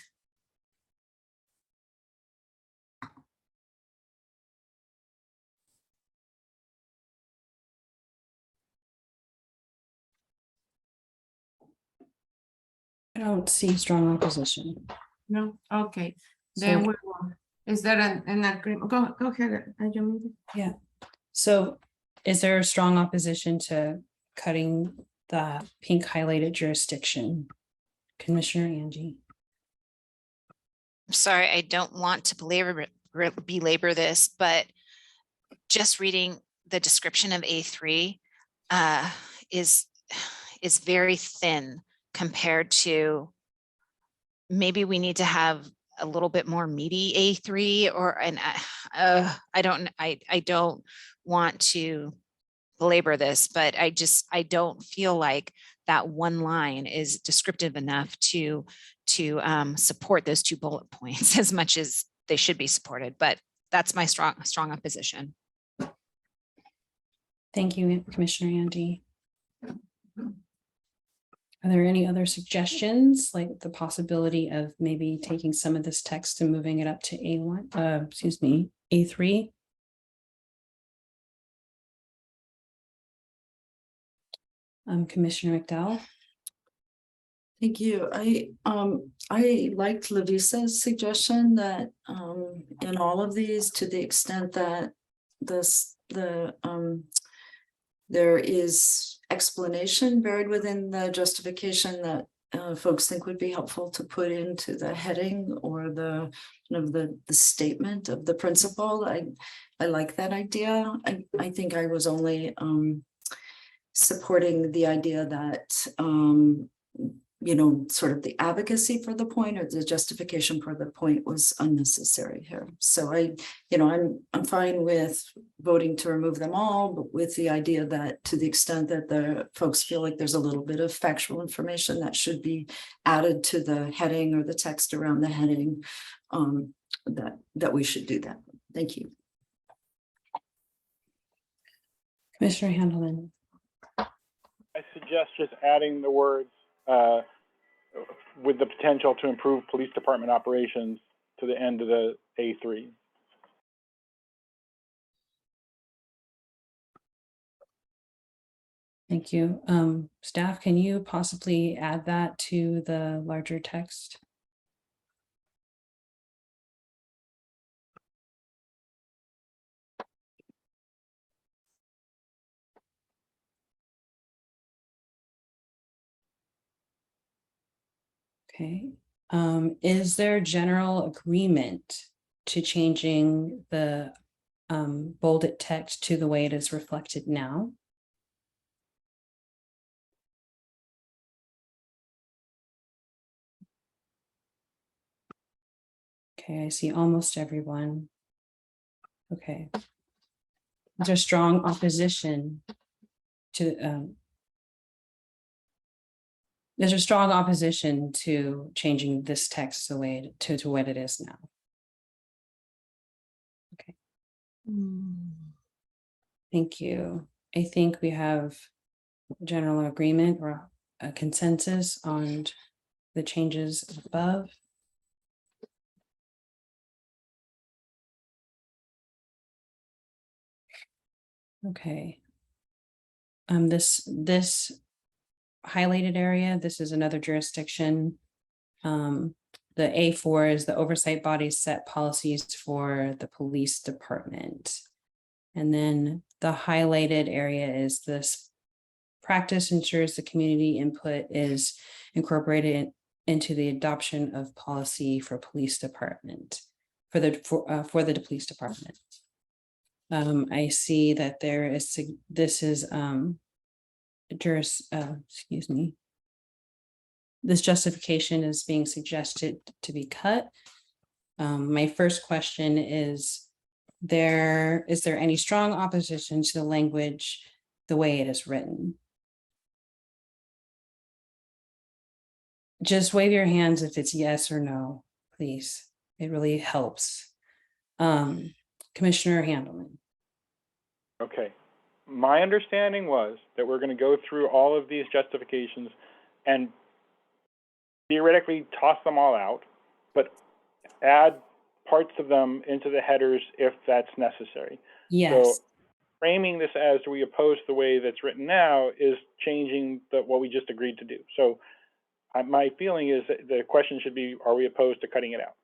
I don't see strong opposition. No, okay, then So, we will. Is there an agreement? Go ahead, Ayumi. yeah. So is there a strong opposition to cutting the pink highlighted jurisdiction? Commissioner Angie? I'm sorry, I don't want to belabor this, but just reading the description of A3 is very thin compared to, maybe we need to have a little bit more meaty A3, or I don't want to belabor this, but I don't feel like that one line is descriptive enough to support those 2 bullet points as much as they should be supported. But that's my strong opposition. Thank you, Commissioner Angie. Are there any other suggestions, like the possibility of maybe taking some of this text and moving it up to A1, A3? Commissioner McDowell? Thank you. I liked Lavisa's suggestion that in all of these, to the extent that there is explanation buried within the justification that folks think would be helpful to put into the heading or the statement of the principle. I like that idea. I think I was only supporting the idea that sort of the advocacy for the point or the justification for the point was unnecessary here. So I'm fine with voting to remove them all, but with the idea that to the extent that the folks feel like there's a little bit of factual information that should be added to the heading or the text around the heading, that we should do that. Thank you. Commissioner Handelman? I suggest just adding the words with the potential to improve police department operations to the end of the A3. Thank you. Staff, can you possibly add that to the larger text? Okay. Is there general agreement to changing the bolded text to the way it is reflected now? Okay, I see almost everyone. Okay. Is there strong opposition to there's a strong opposition to changing this text the way to what it is now? Okay. Thank you. I think we have general agreement or a consensus on the changes above. Okay. This highlighted area, this is another jurisdiction. The A4 is the oversight bodies set policies for the police department. And then the highlighted area is this practice ensures the community input is incorporated into the adoption of policy for police department, for the police department. I see that there is, this is, excuse me. This justification is being suggested to be cut. My first question is there any strong opposition to the language the way it is written? Just wave your hands if it's yes or no, please. It really helps. Commissioner Handelman. Okay. My understanding was that we're going to go through all of these justifications and theoretically toss them all out, but add parts of them into the headers if that's necessary. Yes. So framing this as we oppose the way that's written now is changing what we just agreed to do. So my feeling is that the question should be, are we opposed to cutting it out?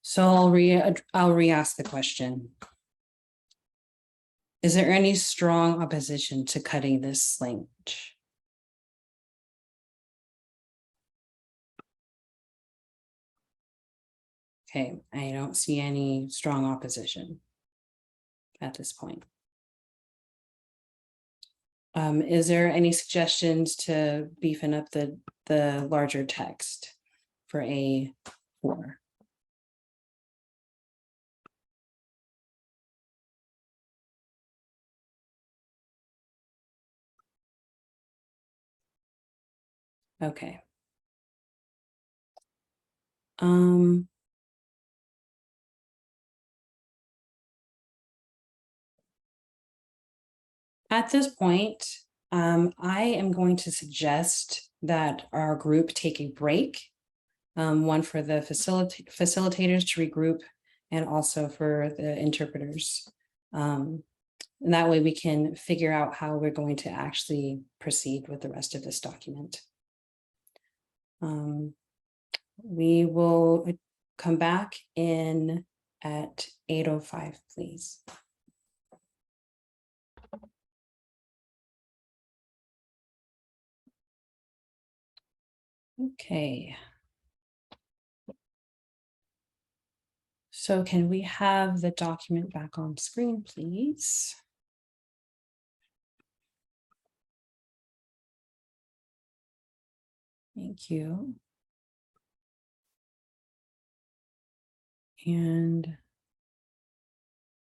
So I'll re-ask the question. Is there any strong opposition to cutting this language? Okay, I don't see any strong opposition at this point. Is there any suggestions to beefing up the larger text for A4? Okay. At this point, I am going to suggest that our group take a break. One for the facilitators to regroup and also for the interpreters. And that way we can figure out how we're going to actually proceed with the rest of this document. We will come back in at 8:05, please. Okay. So can we have the document back on screen, please? Thank you. And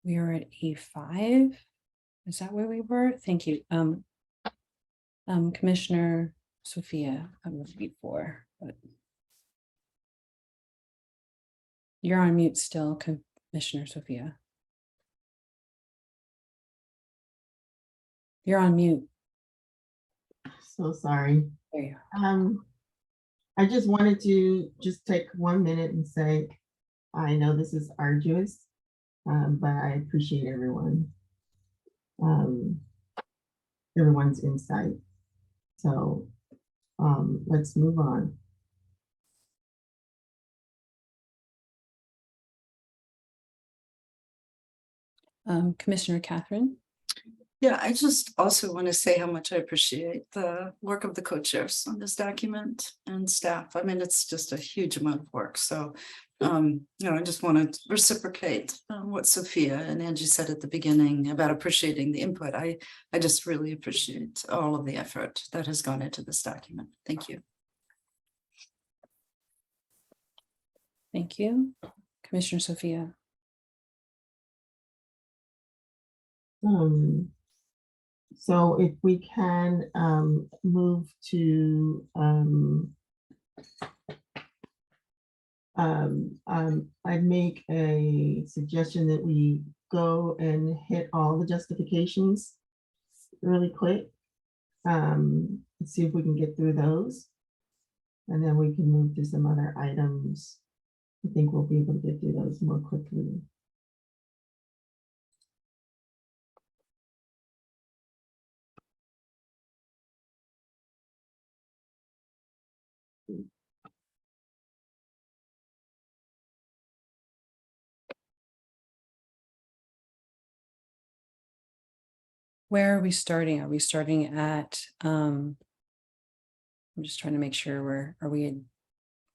we are at A5. Is that where we were? Thank you. Commissioner Sophia, I was before, but you're on mute still, Commissioner Sophia. You're on mute. So sorry. There you are. I just wanted to just take 1 minute and say, I know this is arduous, but I appreciate everyone's insight. So let's move on. Commissioner Catherine. Yeah, I just also want to say how much I appreciate the work of the co-chairs on this document and staff. I mean, it's just a huge amount of work. So, I just want to reciprocate what Sophia and Angie said at the beginning about appreciating the input. I just really appreciate all of the effort that has gone into this document. Thank you. Thank you. Commissioner Sophia. So if we can move to I'd make a suggestion that we go and hit all the justifications really quick. Let's see if we can get through those. And then we can move to some other items. I think we'll be able to get through those more quickly. Where are we starting? Are we starting at I'm just trying to make sure are we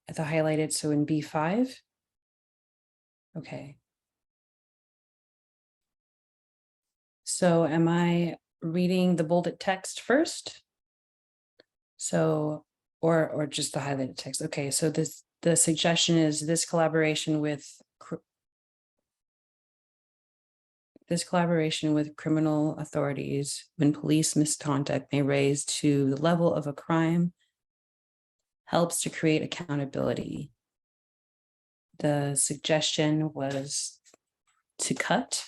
at the highlighted, so in B5? Okay. So am I reading the bolded text first? So, or just the highlighted text? Okay, so the suggestion is this collaboration with criminal authorities when police misconduct may raise to the level of a crime helps to create accountability. The suggestion was to cut.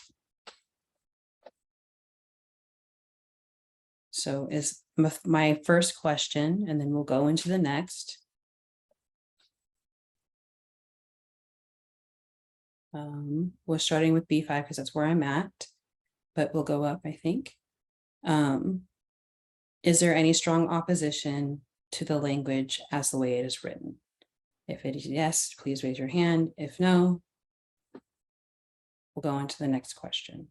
So is my first question, and then we'll go into the next. We're starting with B5 because that's where I'm at, but we'll go up, I think. Is there any strong opposition to the language as the way it is written? If it is yes, please raise your hand. If no, we'll go on to the next question.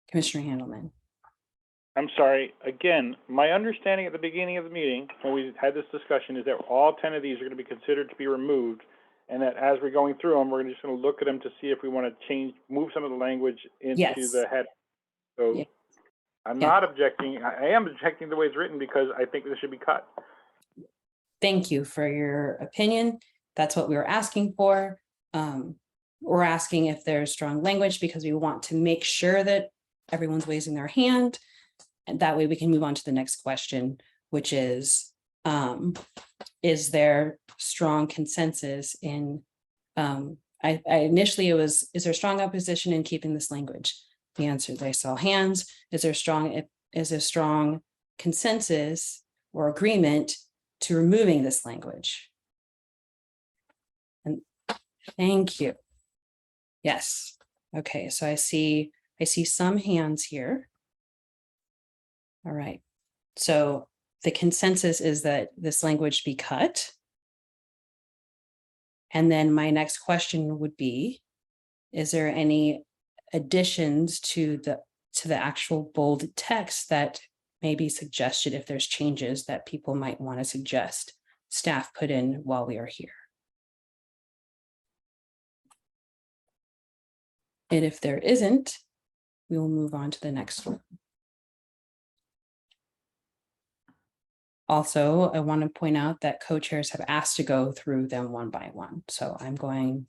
Commissioner Handelman. I'm sorry, again, my understanding at the beginning of the meeting, when we had this discussion, is that all 10 of these are going to be considered to be removed, and that as we're going through them, we're just going to look at them to see if we want to move some of the language into Yes. the head. So Yeah. I'm Yeah. not objecting, I am objecting the way it's written because I think this should be cut. Thank you for your opinion. That's what we were asking for. We're asking if there's strong language because we want to make sure that everyone's raising their hand. And that way we can move on to the next question, which is there strong consensus in, I initially it was, is there strong opposition in keeping this language? The answer, I saw hands. Is there strong consensus or agreement to removing this language? And thank you. Yes. Okay, so I see some hands here. All right. So the consensus is that this language be cut. And then my next question would be, is there any additions to the actual bold text that may be suggested if there's changes that people might want to suggest staff put in while we are here? And if there isn't, we will move on to the next one. Also, I want to point out that co-chairs have asked to go through them one by one. So I'm going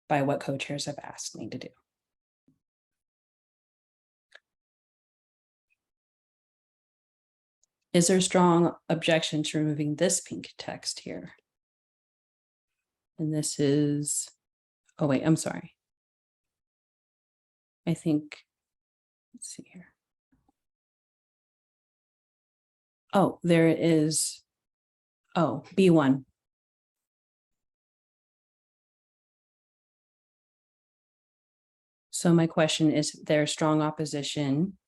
by what co-chairs have asked me to do. Is there strong objection to removing this pink text here? And this is, oh wait, I'm sorry. I think, let's see here. Oh, there is, oh, B1. So my question is there strong opposition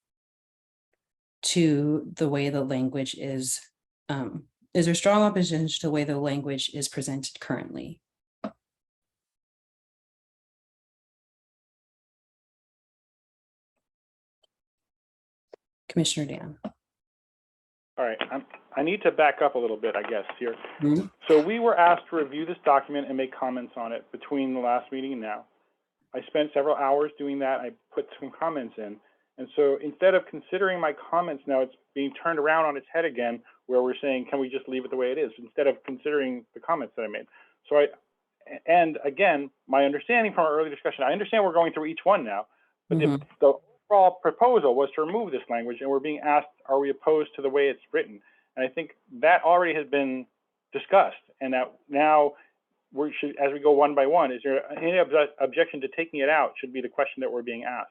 to the way the language is there strong opposition to the way the language is presented currently? Commissioner Dan. All right, I need to back up a little bit, I guess, here. Mm-hmm. So we were asked to review this document and make comments on it between the last meeting and now. I spent several hours doing that. I put some comments in. And so instead of considering my comments now, it's being turned around on its head again, where we're saying, can we just leave it the way it is, instead of considering the comments that I made. So and again, my understanding from our early discussion, I understand we're going through each one now, but Mm-hmm. the overall proposal was to remove this language, and we're being asked, are we opposed to the way it's written? And I think that already has been discussed, and that now we should, as we go one by one, is there any objection to taking it out? Should be the question that we're being asked.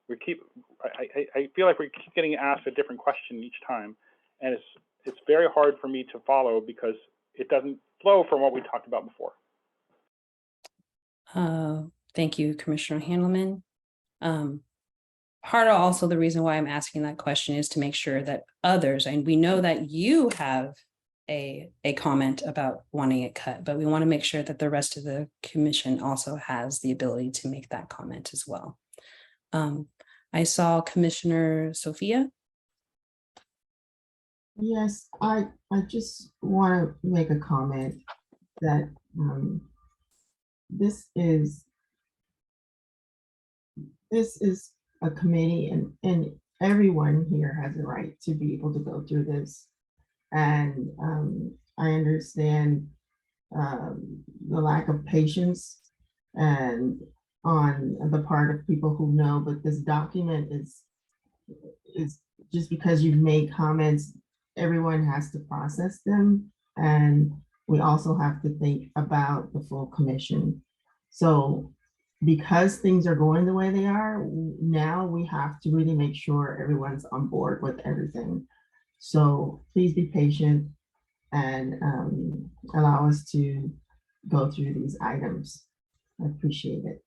I feel like we keep getting asked a different question each time, and it's very hard for me to follow because it doesn't flow from what we talked about before. Thank you, Commissioner Handelman. Part of also the reason why I'm asking that question is to make sure that others, and we know that you have a comment about wanting it cut, but we want to make sure that the rest of the commission also has the ability to make that comment as well. I saw Commissioner Sophia. Yes, I just want to make a comment that this is a committee, and everyone here has a right to be able to go through this. And I understand the lack of patience and on the part of people who know, but this document is just because you've made comments, everyone has to process them. And we also have to think about the full commission. So because things are going the way they are, now we have to really make sure everyone's on board with everything. So please be patient and allow us to go through these items. I appreciate it.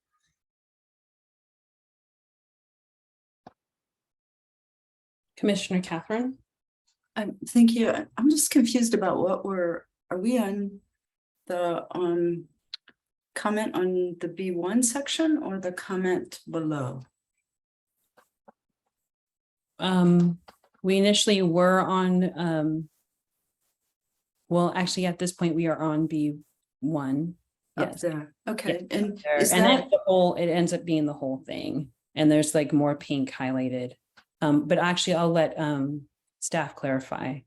Commissioner Catherine? Thank you. I'm just confused about are we on the comment on the B1 section or the comment below? We initially were on, well, actually at this point we are on B1. Up Yes. there. Okay. Yes, And there. is And that then the whole, it ends up being the whole thing. And there's like more pink highlighted. But actually I'll let staff clarify.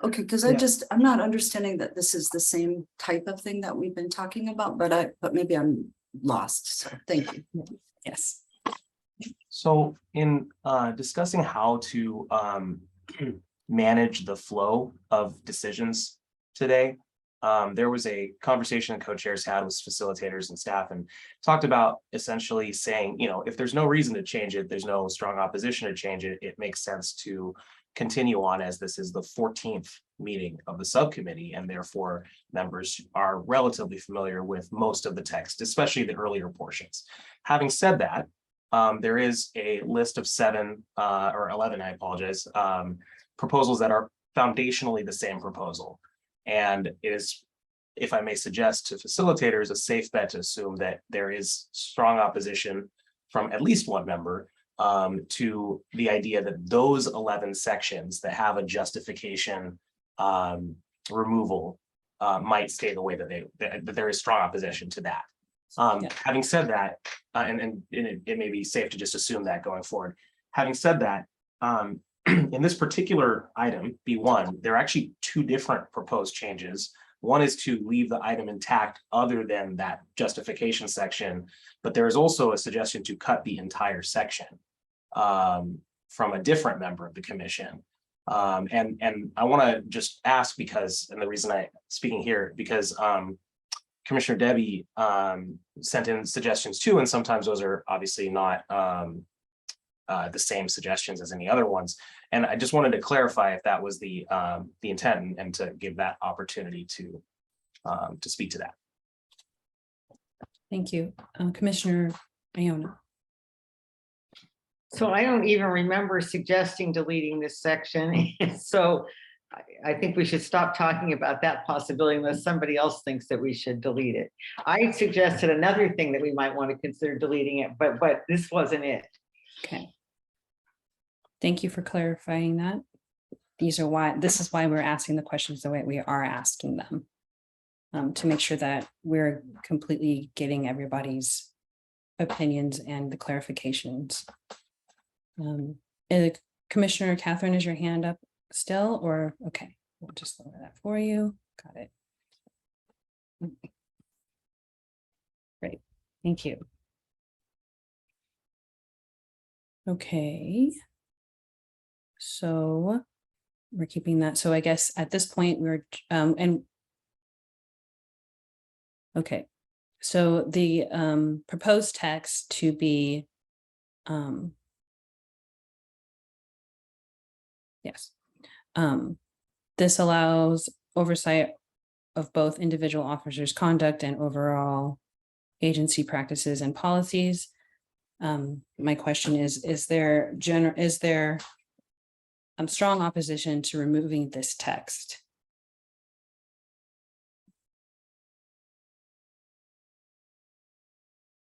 okay? Because Yeah. I'm not understanding that this is the same type of thing that we've been talking about, but maybe I'm lost. So thank you. Yes. So in discussing how to manage the flow of decisions today, there was a conversation the co-chairs had with facilitators and staff and talked about essentially saying, if there's no reason to change it, there's no strong opposition to change it, it makes sense to continue on as this is the 14th meeting of the subcommittee, and therefore members are relatively familiar with most of the text, especially the earlier portions. Having said that, there is a list of 7 or 11, I apologize, proposals that are foundationally the same proposal. And it is, if I may suggest to facilitators, a safe bet to assume that there is strong opposition from at least one member to the idea that those 11 sections that have a justification removal might stay the way that there is strong opposition to that. Having said that, and it may be safe to just assume that going forward. Having said that, in this particular item, B1, there are actually 2 different proposed changes. One is to leave the item intact other than that justification section, but there is also a suggestion to cut the entire section from a different member of the commission. And I want to just ask because, and the reason I'm speaking here, because Commissioner Debbie sent in suggestions too, and sometimes those are obviously not the same suggestions as any other ones. And I just wanted to clarify if that was the intent and to give that opportunity to speak to that. Thank you. Commissioner Iona. So I don't even remember suggesting deleting this section. So I think we should stop talking about that possibility unless somebody else thinks that we should delete it. I suggested another thing that we might want to consider deleting it, but this wasn't it. Okay. Thank you for clarifying that. This is why we're asking the questions the way we are asking them. To make sure that we're completely getting everybody's opinions and the clarifications. Commissioner Catherine, is your hand up still, or okay, we'll just lower that for you. Got it. Great, thank you. Okay. So we're keeping that. So I guess at this point we're okay. So the proposed text to be yes. This allows oversight of both individual officers' conduct and overall agency practices and policies. My question is there strong opposition to removing this text?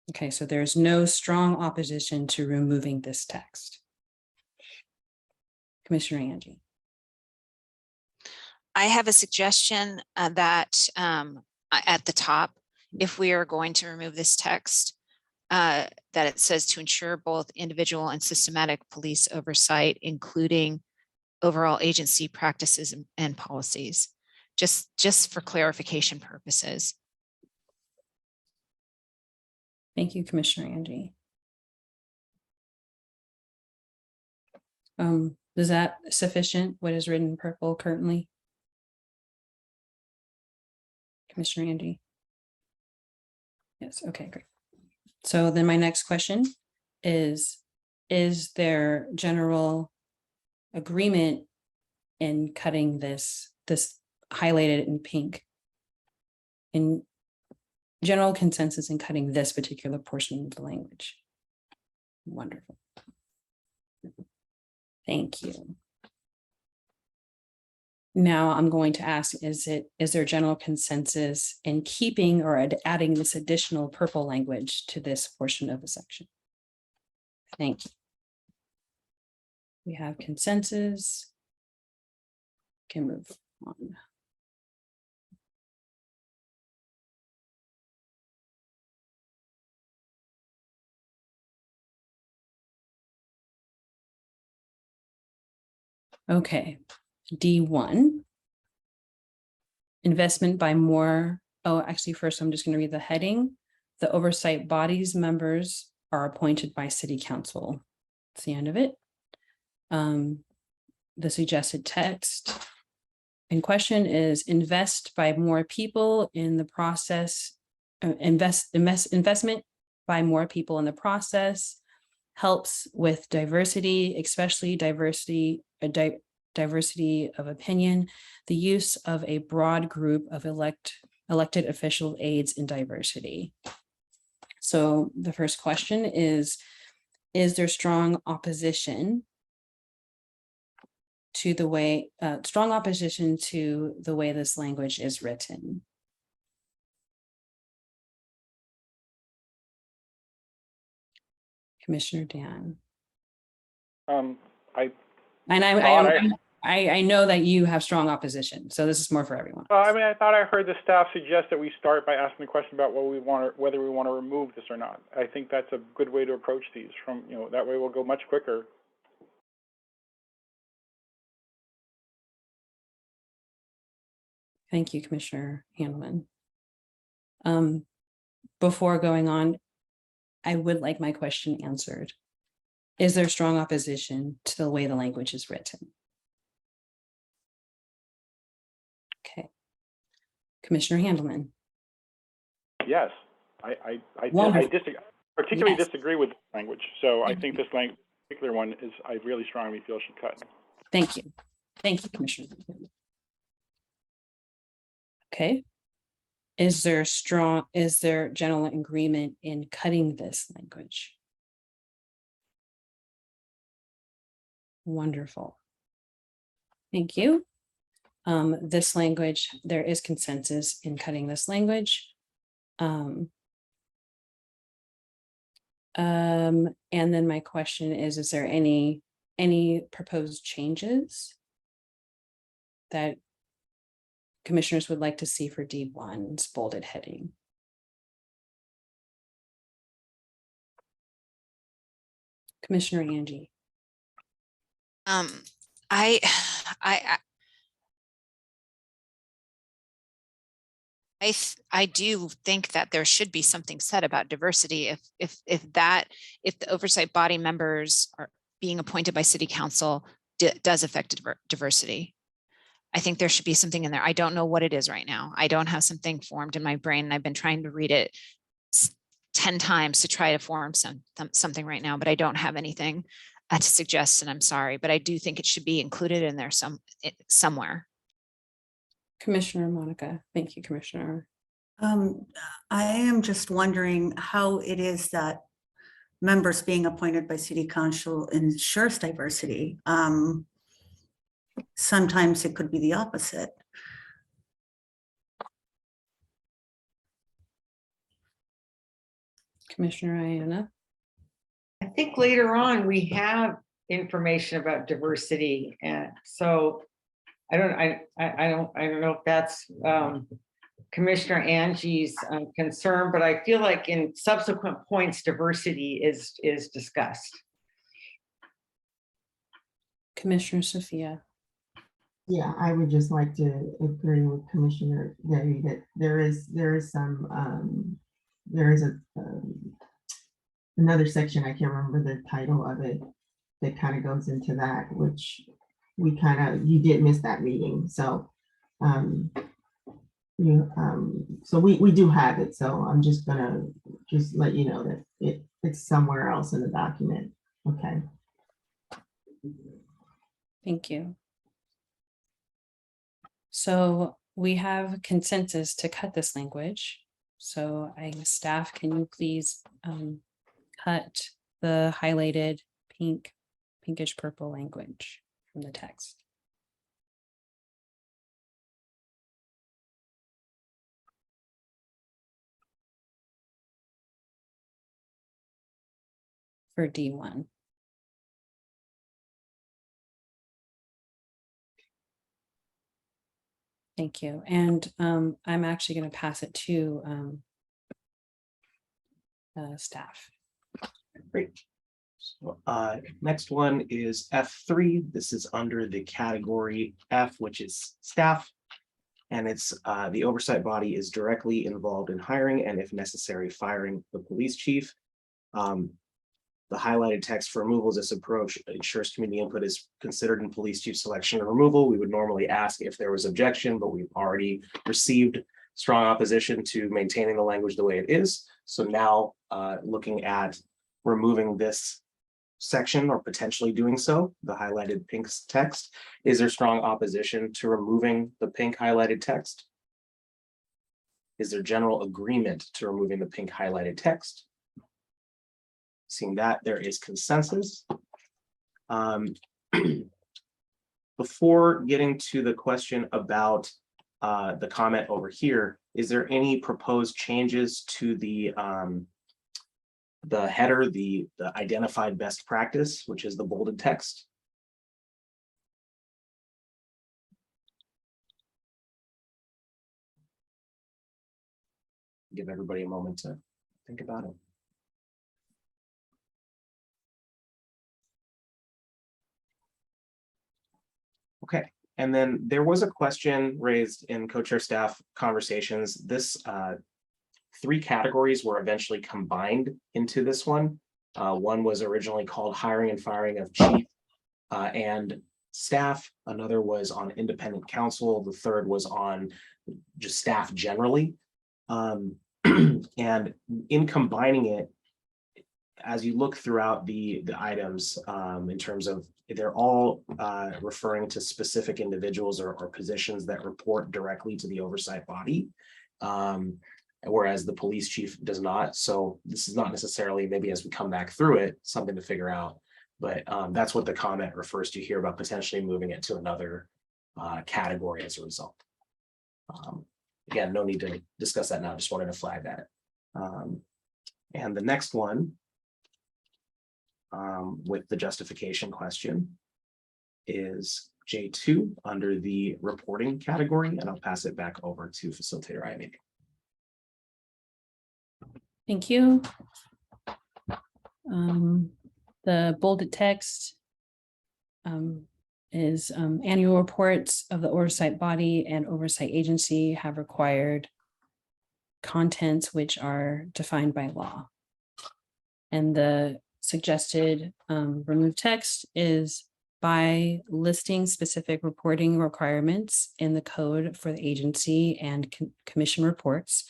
Okay, so there's no strong opposition to removing this text. Commissioner Angie. I have a suggestion that at the top, if we are going to remove this text, that it says to ensure both individual and systematic police oversight, including overall agency practices and policies, just for clarification purposes. Thank you, Commissioner Angie. Is that sufficient, what is written in purple currently? Commissioner Angie? Yes, okay, great. So then my next question is there general agreement in cutting this highlighted in pink? In general consensus in cutting this particular portion of the language? Wonderful. Thank you. Now I'm going to ask, is there general consensus in keeping or adding this additional purple language to this portion of the section? Thank you. We have consensus. Can move on. Okay, D1. Investment by more, oh, actually first I'm just going to read the heading. The oversight body's members are appointed by City Council. That's the end of it. The suggested text in question is invest by more people in the process, investment by more people in the process helps with diversity, especially diversity of opinion, the use of a broad group of elected official aides in diversity. So the first question is there strong opposition to the way, this language is written? Commissioner Dan. I know that you have strong opposition, so this is more for everyone. I mean, I thought I heard the staff suggest that we start by asking the question about whether we want to remove this or not. I think that's a good way to approach these. That way we'll go much quicker. Thank you, Commissioner Handelman. Before going on, I would like my question answered. Is there strong opposition to the way the language is written? Okay. Commissioner Handelman. Yes, I particularly disagree with the language. So I think this particular one is, I really strongly feel should cut. Thank you. Thank you, Commissioner. Okay. Is there general agreement in cutting this language? Wonderful. Thank you. This language, there is consensus in cutting this language. And then my question is there any proposed changes that commissioners would like to see for D1's bolded heading? Commissioner Angie. I do think that there should be something said about diversity. If the oversight body members are being appointed by City Council does affect diversity. I think there should be something in there. I don't know what it is right now. I don't have something formed in my brain, and I've been trying to read it 10 times to try to form something right now, but I don't have anything to suggest, and I'm sorry, but I do think it should be included in there somewhere. Commissioner Monica. Thank you, Commissioner. I am just wondering how it is that members being appointed by City Council ensures diversity. Sometimes it could be the opposite. Commissioner Ayana. I think later on we have information about diversity, and so don't know if that's Commissioner Angie's concern, but I feel like in subsequent points, diversity is discussed. Commissioner Sophia. Yeah, I would just like to agree with Commissioner Debbie that there is another section, I can't remember the title of it, that kind of goes into that, which you did miss that meeting. So so we do have it. So I'm just gonna let you know that it's somewhere else in the document. Okay. Thank you. So we have consensus to cut this language. So I guess staff, can you please cut the highlighted pinkish purple language from the text? For D1. Thank you. And I'm actually going to pass it to staff. Great. So, next one is F3. This is under the category F, which is staff. And it's the oversight body is directly involved in hiring and, if necessary, firing the police chief. The highlighted text for removals, this approach ensures community input is considered in police chief selection and removal. We would normally ask if there was objection, but we've already received strong opposition to maintaining the language the way it is. So now looking at removing this section or potentially doing so, the highlighted pink text, is there strong opposition to removing the pink highlighted text? Is there general agreement to removing the pink highlighted text? Seeing that there is consensus. Before getting to the question about the comment over here, is there any proposed changes to the header, the identified best practice, which is the bolded text? Give everybody a moment to think about it. Okay, and then there was a question raised in co-chair staff conversations. This 3 categories were eventually combined into this one. One was originally called hiring and firing of chief and staff. Another was on independent counsel. The third was on just staff generally. And in combining it, as you look throughout the items in terms of, they're all referring to specific individuals or positions that report directly to the oversight body, whereas the police chief does not. So this is not necessarily, maybe as we come back through it, something to figure out, but that's what the comment refers to here about potentially moving it to another category as a result. Again, no need to discuss that now, just wanted to flag that. And the next one, with the justification question, is J2 under the reporting category, and I'll pass it back over to facilitator Ivy. Thank you. The bolded text is annual reports of the oversight body and oversight agency have required contents which are defined by law. And the suggested remove text is by listing specific reporting requirements in the code for the agency and commission reports.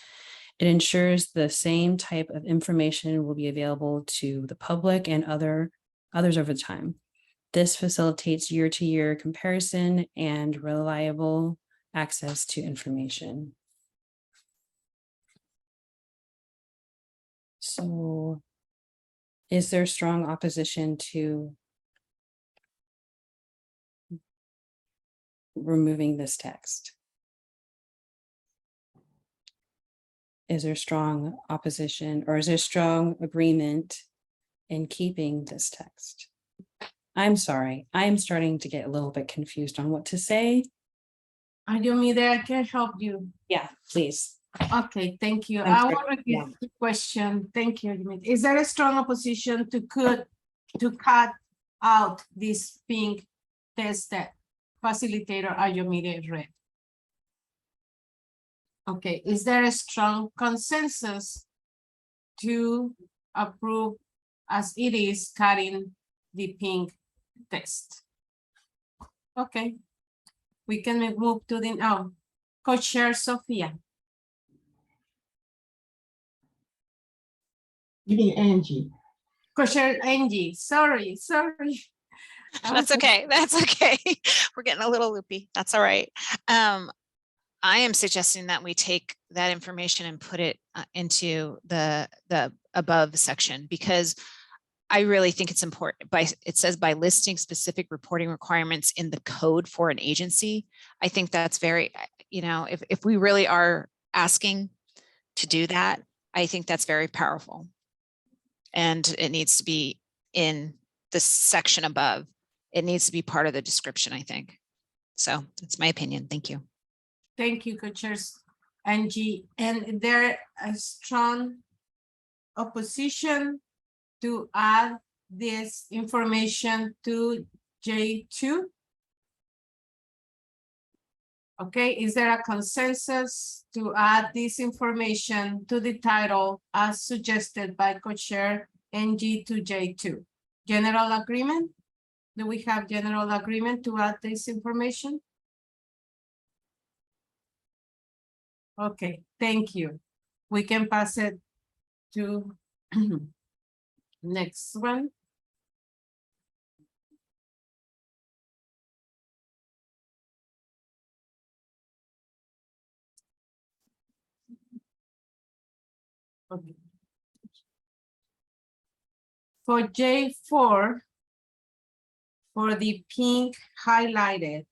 It ensures the same type of information will be available to the public and others over time. This facilitates year-to-year comparison and reliable access to information. So, is there strong opposition to removing this text? Is there strong opposition, or is there strong agreement in keeping this text? I'm sorry, I'm starting to get a little bit confused on what to say. Ayomide, I can help you. Yeah, please. Okay, thank you. I'm I sorry, will repeat yeah. the question. Thank you. Ayomide. Is there a strong opposition to cut out this pink test that facilitator Ayomide read? Okay, is there a strong consensus to approve as it is cutting the pink test? Okay, we can move to the now. Co-chair Sophia. You mean Angie? Co-chair Angie, sorry. That's okay. That's okay. We're getting a little loopy. That's all right. I am suggesting that we take that information and put it into the above section, because I really think it's important. It says by listing specific reporting requirements in the code for an agency. I think that's very, if we really are asking to do that, I think that's very powerful. And it needs to be in the section above. It needs to be part of the description, I think. So that's my opinion. Thank you. Thank you, Co-chair Angie. And there a strong opposition to add this information to J2? Okay, is there a consensus to add this information to the title as suggested by Co-chair NG to J2? General agreement? Do we have general agreement to add this information? Okay, thank you. We can pass it to next one. Okay. For J4, for the pink highlighted,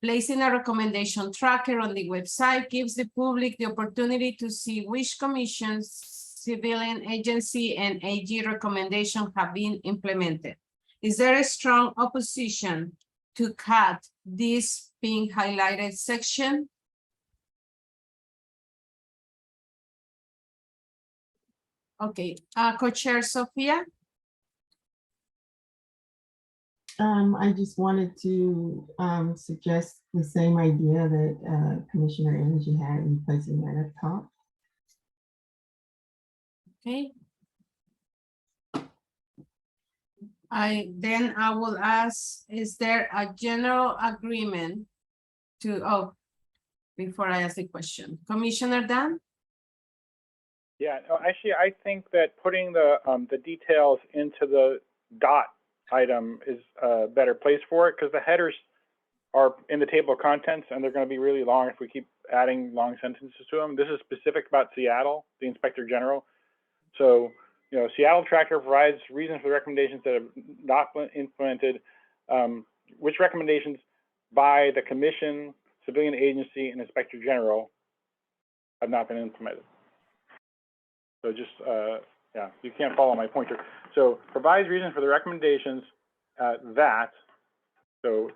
placing a recommendation tracker on the website gives the public the opportunity to see which commissions, civilian agency, and AG recommendations have been implemented. Is there a strong opposition to cut this pink highlighted section? Okay, Co-chair Sophia. I just wanted to suggest the same idea that Commissioner Angie had in placing that up top. Okay. I will ask, is there a general agreement to, before I ask the question, Commissioner Dan? Yeah, no, actually, I think that putting the details into the dot item is a better place for it, because the headers are in the table of contents and they're going to be really long if we keep adding long sentences to them. This is specific about Seattle, the Inspector General. So, Seattle Tracker provides reasons for the recommendations that have not been implemented, which recommendations by the Commission, Civilian Agency, and Inspector General have not been implemented. So just, yeah, you can't follow my pointer. So provides reasons for the recommendations so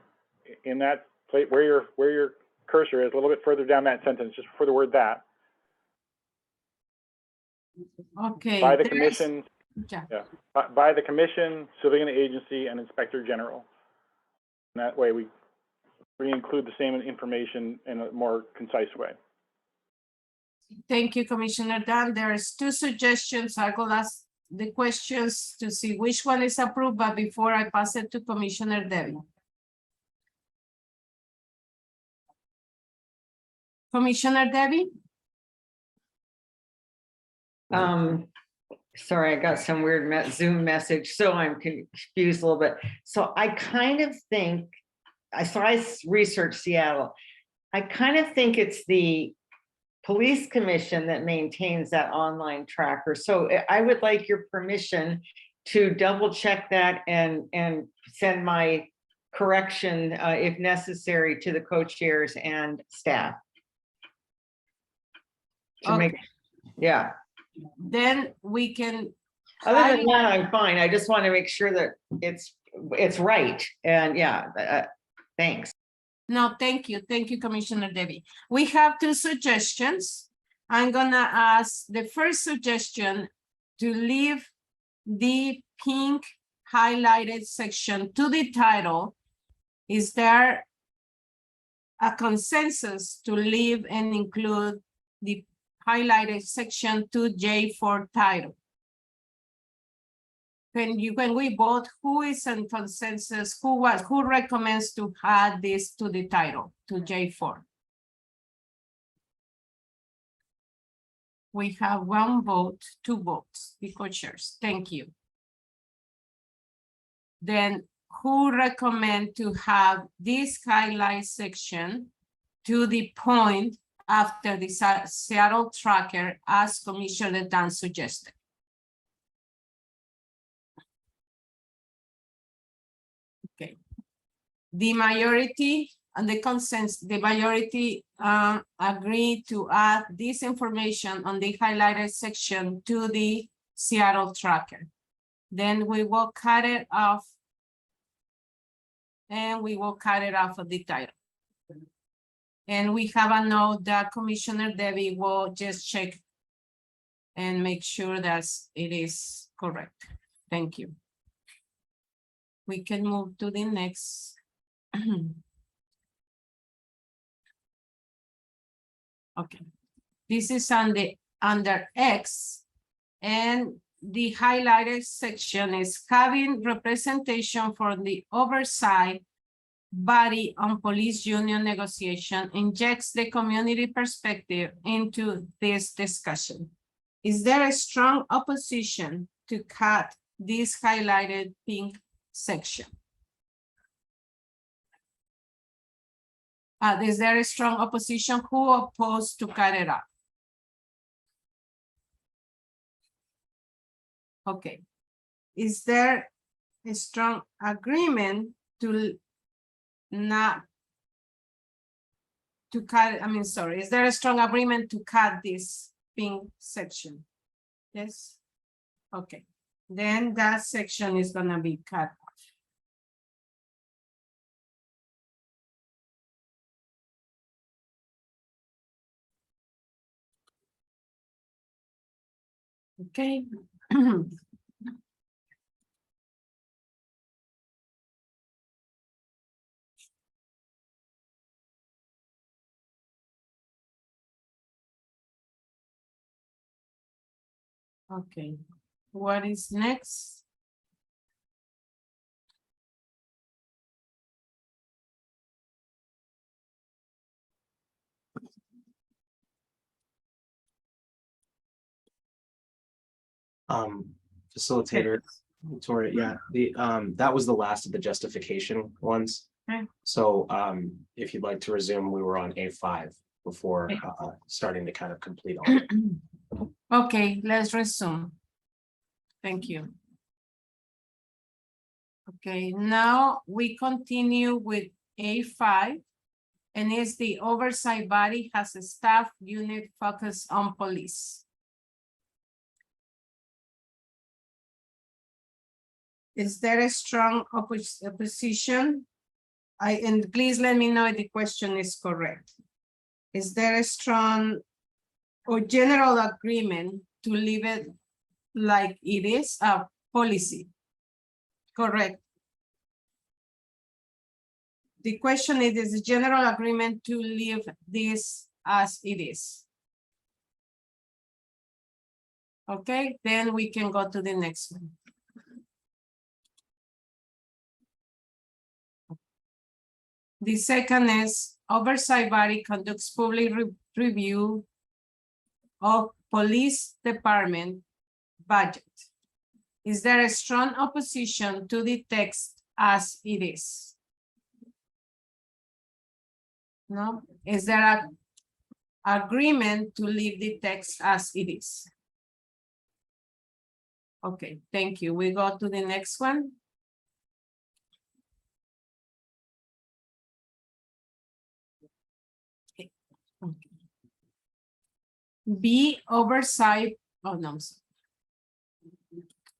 in that place where your cursor is, a little bit further down that sentence, just before the word that. Okay. By the Commission, by the Commission, Civilian Agency, and Inspector General. And that way we include the same information in a more concise way. Thank you, Commissioner Dan. There's two suggestions. I will ask the questions to see which one is approved, but before I pass it to Commissioner Debbie. Commissioner Debbie? Sorry, I got some weird Zoom message, so I'm confused a little bit. So I kind of think, I researched Seattle. I kind of think it's the Police Commission that maintains that online tracker. So I would like your permission to double check that and send my correction if necessary to the co-chairs and staff. To make, yeah. Then we can. Other than that, I'm fine. I just want to make sure that it's right. And yeah, thanks. No, thank you. Thank you, Commissioner Debbie. We have two suggestions. I'm gonna ask the first suggestion to leave the pink highlighted section to the title. Is there a consensus to leave and include the highlighted section to J4 title? When we vote, who is in consensus? Who recommends to add this to the title, to J4? We have 1 vote, 2 votes, the co-chairs. Thank you. Then who recommend to have this highlight section to the point after the Seattle tracker as Commissioner Dan suggested? Okay. The majority and the consensus, the majority agree to add this information on the highlighted section to the Seattle tracker. Then we will cut it off and we will cut it off of the title. And we have a note that Commissioner Debbie will just check and make sure that it is correct. Thank you. We can move to the next. Okay, this is under X, and the highlighted section is having representation for the oversight body on police union negotiation injects the community perspective into this discussion. Is there a strong opposition to cut this highlighted pink section? Is there a strong opposition? Who opposed to cut it up? Okay. Is there a strong agreement to not to cut? I mean, sorry. Is there a strong agreement to cut this pink section? Yes. Okay. Then that section is gonna be cut. Okay. Okay. What is next? Facilitator, Victoria, yeah, that was the last of the justification ones. Okay. So if you'd like to resume, we were on A5 before starting to kind of complete all. Okay, let's resume. Thank you. Okay, now we continue with A5, and it's the oversight body has a staff unit focused on police. Is there a strong opposition? And please let me know if the question is correct. Is there a strong or general agreement to leave it like it is a policy? Correct. The question is a general agreement to leave this as it is? Okay, then we can go to the next one. The second is oversight body conducts public review of police department budget. Is there a strong opposition to the text as it is? No. Is there an agreement to leave the text as it is? Okay, thank you. We go to the next one. B, oversight, oh no,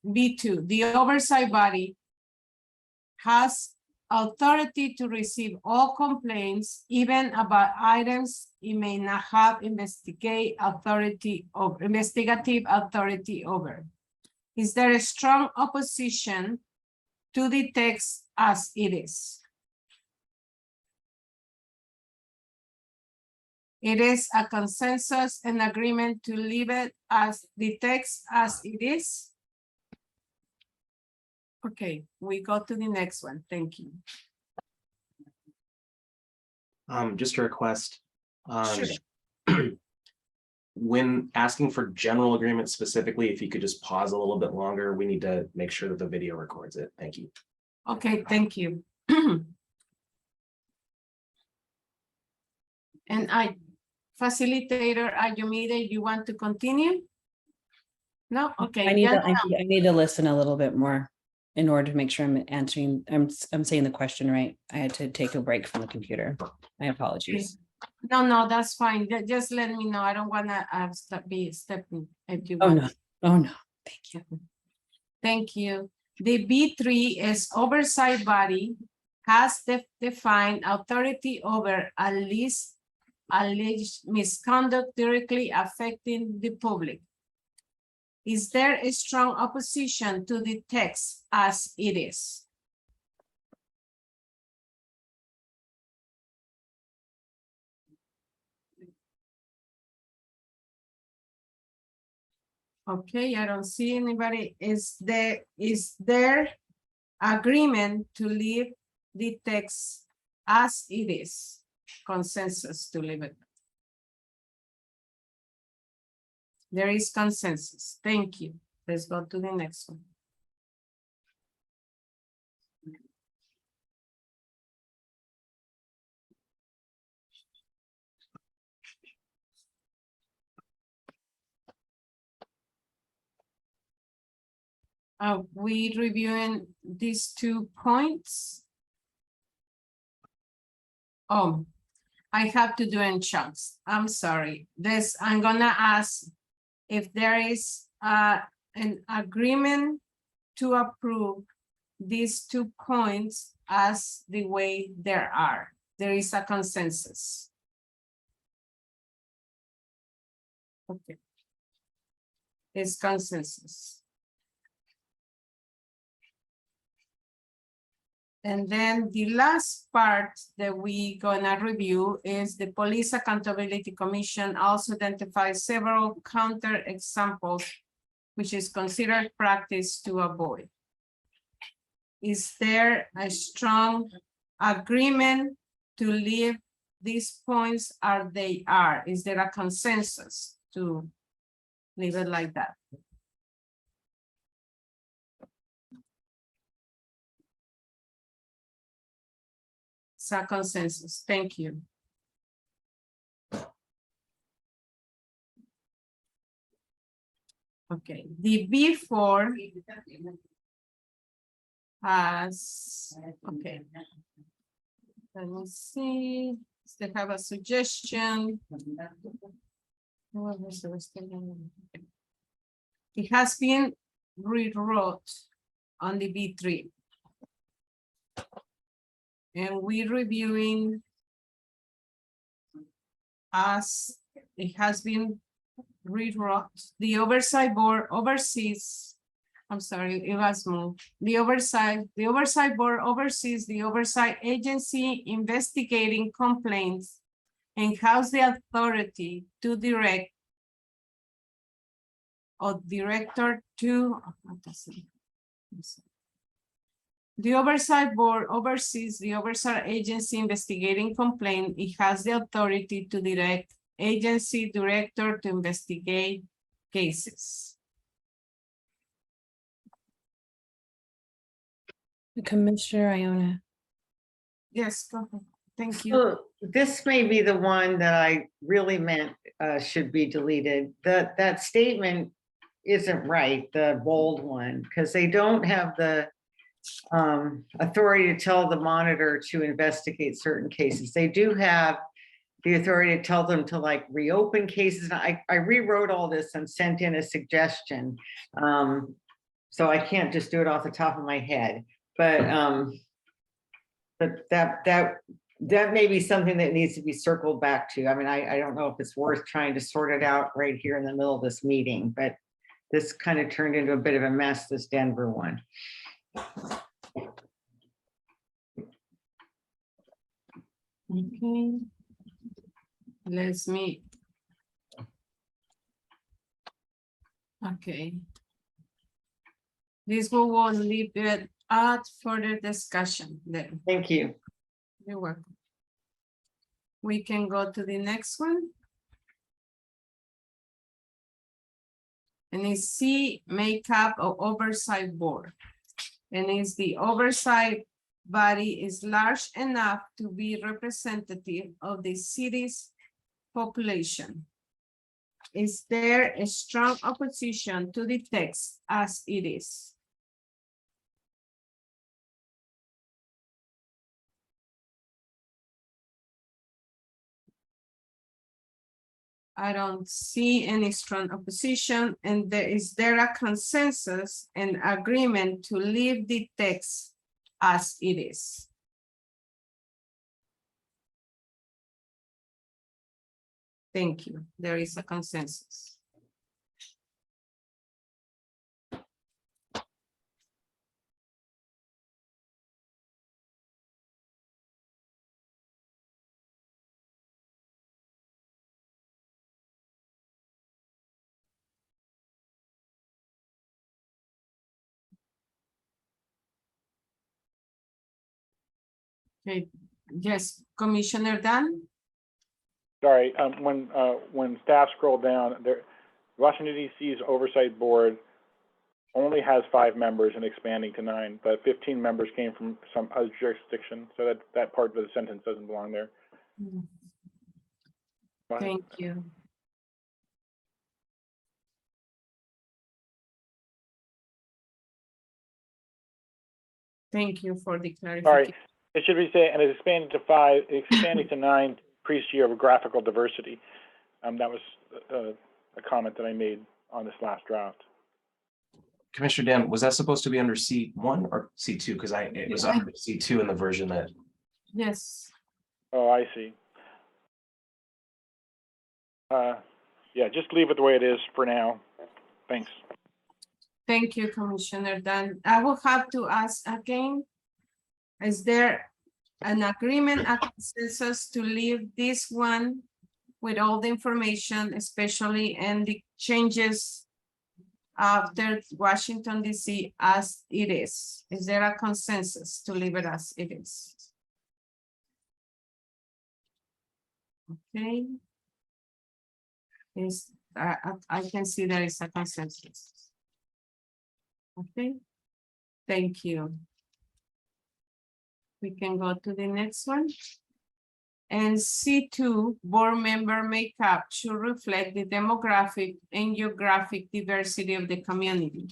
B2, the oversight body has authority to receive all complaints, even about items it may not have investigative authority over. Is there a strong opposition to the text as it is? It is a consensus and agreement to leave it as the text as it is. Okay, we go to the next one. Thank you. Just a request. Sure. When asking for general agreement specifically, if you could just pause a little bit longer, we need to make sure that the video records it. Thank you. Okay, thank you. And facilitator Ayomide, you want to continue? No, okay. I need to listen a little bit more in order to make sure I'm answering, I'm saying the question right. I had to take a break from the computer. My apologies. No, that's fine. Just let me know. I don't want to be stepping if you Oh, want. no. Oh, no. Thank you. Thank you. The B3 is oversight body has defined authority over alleged misconduct directly affecting the public. Is there a strong opposition to the text as it is? Okay, I don't see anybody. Is there agreement to leave the text as it is? Consensus to leave it. There is consensus. Thank you. Let's go to the next one. Are we reviewing these 2 points? Oh, I have to do in chunks. I'm sorry. I'm gonna ask if there is an agreement to approve these 2 points as the way there are. There is a consensus. Okay. It's consensus. And then the last part that we gonna review is the Police Accountability Commission also identifies several counter examples, which is considered practice to avoid. Is there a strong agreement to leave these points as they are? Is there a consensus to leave it like that? It's a consensus. Thank you. Okay, the B4 has, okay. Let me see, they have a suggestion. It has been rewrote on the B3. And we're reviewing as it has been rewrote. The oversight board oversees, I'm sorry, it was moved. The oversight board oversees the oversight agency investigating complaints and has the authority to direct or director to, the oversight board oversees the oversight agency investigating complaint. It has the authority to direct agency director to investigate cases. Commissioner Iona. Yes, go ahead. Thank you. So this may be the one that I really meant should be deleted. That statement isn't right, the bold one, because they don't have the authority to tell the monitor to investigate certain cases. They do have the authority to tell them to like reopen cases. And I rewrote all this and sent in a suggestion. So I can't just do it off the top of my head, but But that may be something that needs to be circled back to. I mean, I don't know if it's worth trying to sort it out right here in the middle of this meeting, but this kind of turned into a bit of a mess, this Denver one. Okay. Let's meet. Okay. This will leave it out further discussion then. Thank you. You're welcome. We can go to the next one. And it's C, makeup of oversight board. And it's the oversight body is large enough to be representative of the city's population. Is there a strong opposition to the text as it is? I don't see any strong opposition, and is there a consensus and agreement to leave the text as it is? Thank you. There is a consensus. Okay, yes, Commissioner Dan? Sorry, when staff scrolled down, there, Washington DC's oversight board only has 5 members and expanding to 9, but 15 members came from some other jurisdiction, so that part of the sentence doesn't belong there. Thank you. Thank you for the clarification. Sorry, it should be saying, and it's expanding to 5, expanding to 9, increased geographical diversity. That was a comment that I made on this last draft. Commissioner Dan, was that supposed to be under C1 or C2? Because it was under C2 in the version that. Yes. Oh, I see. Yeah, just leave it the way it is for now. Thanks. Thank you, Commissioner Dan. I will have to ask again, is there an agreement, a consensus to leave this one with all the information, especially and the changes after Washington DC as it is? Is there a consensus to leave it as it is? Okay. I can see there is a consensus. Okay, thank you. We can go to the next one. And C2, board member makeup should reflect the demographic and geographic diversity of the community.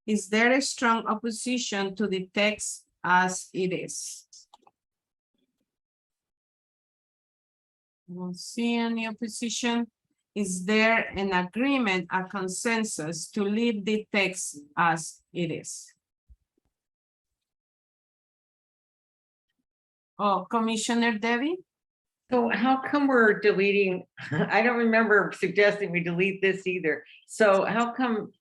Is there a strong opposition to the text as it is? I don't see any opposition. Is there an agreement, a consensus to leave the text as it is? Oh, Commissioner Debbie? So how come we're deleting? I don't remember suggesting we delete this either. So how come?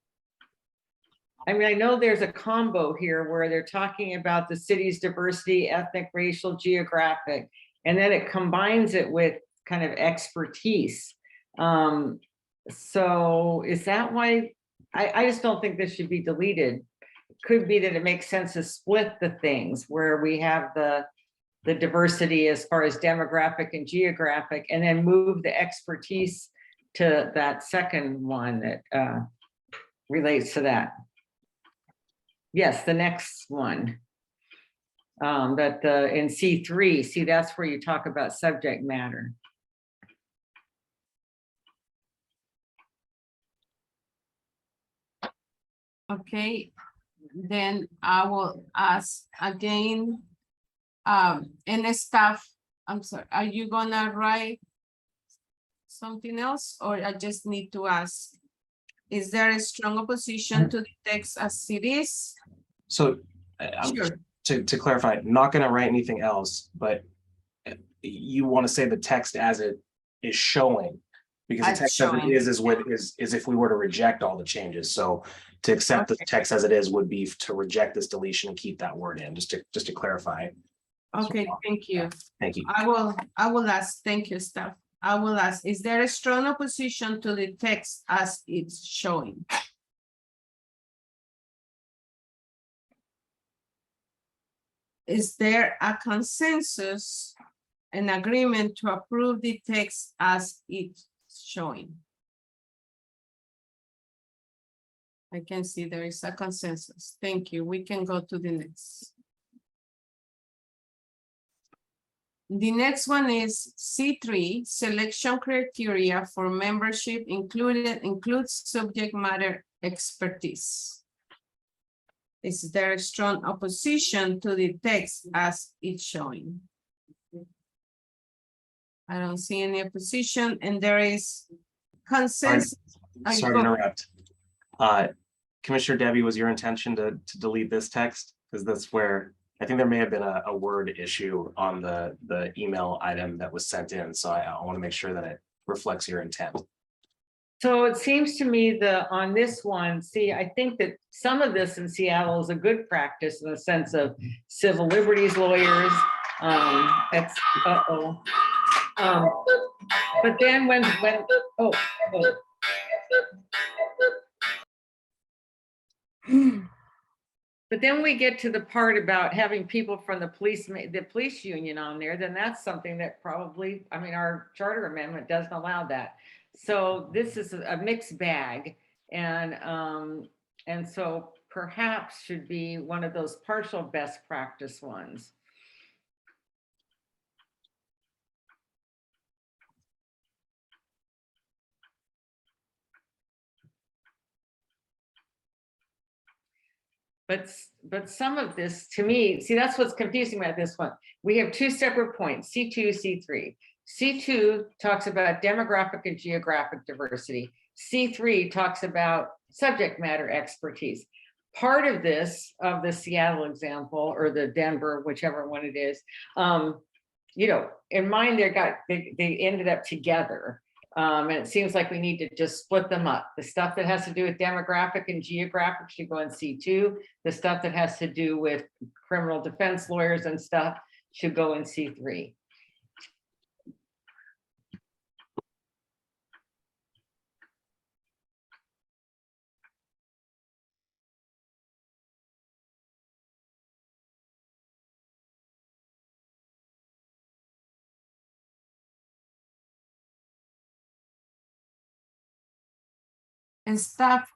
I mean, I know there's a combo here where they're talking about the city's diversity, ethnic, racial, geographic, and then it combines it with kind of expertise. So is that why? I just don't think this should be deleted. It could be that it makes sense to split the things where we have the diversity as far as demographic and geographic, and then move the expertise to that second one that relates to that. Yes, the next one. That in C3, see, that's where you talk about subject matter. Okay, then I will ask again, and the staff, I'm sorry, are you gonna write something else, or I just need to ask? Is there a strong opposition to the text as it is? So Sure. to clarify, not going to write anything else, but you want to say the text as it is showing, because the As text as it showing. is what is if we were to reject all the changes. So to accept the text as it is would be to reject this deletion and keep that word in, just to clarify. Okay, thank you. Thank you. I will ask, thank you, staff. I will ask, is there a strong opposition to the text as it's showing? Is there a consensus, an agreement to approve the text as it's showing? I can see there is a consensus. Thank you. We can go to the next. The next one is C3, selection criteria for membership includes subject matter expertise. Is there a strong opposition to the text as it's showing? I don't see any opposition, and there is consensus. Sorry to interrupt. Commissioner Debbie, was your intention to delete this text? Because that's where I think there may have been a word issue on the email item that was sent in. So I want to make sure that it reflects your intent. So it seems to me that on this one, see, I think that some of this in Seattle is a good practice in the sense of civil liberties lawyers. That's but then when but then we get to the part about having people from the police union on there, then that's something that probably, I mean, our charter amendment doesn't allow that. So this is a mixed bag, and so perhaps should be one of those partial best practice ones. But some of this, to me, see, that's what's confusing about this one. We have two separate points, C2, C3. C2 talks about demographic and geographic diversity. C3 talks about subject matter expertise. Part of this, of the Seattle example, or the Denver, whichever one it is, you know, in mine, they ended up together. And it seems like we need to just split them up. The stuff that has to do with demographic and geographic should go in C2. The stuff that has to do with criminal defense lawyers and stuff should go in C3. And staff,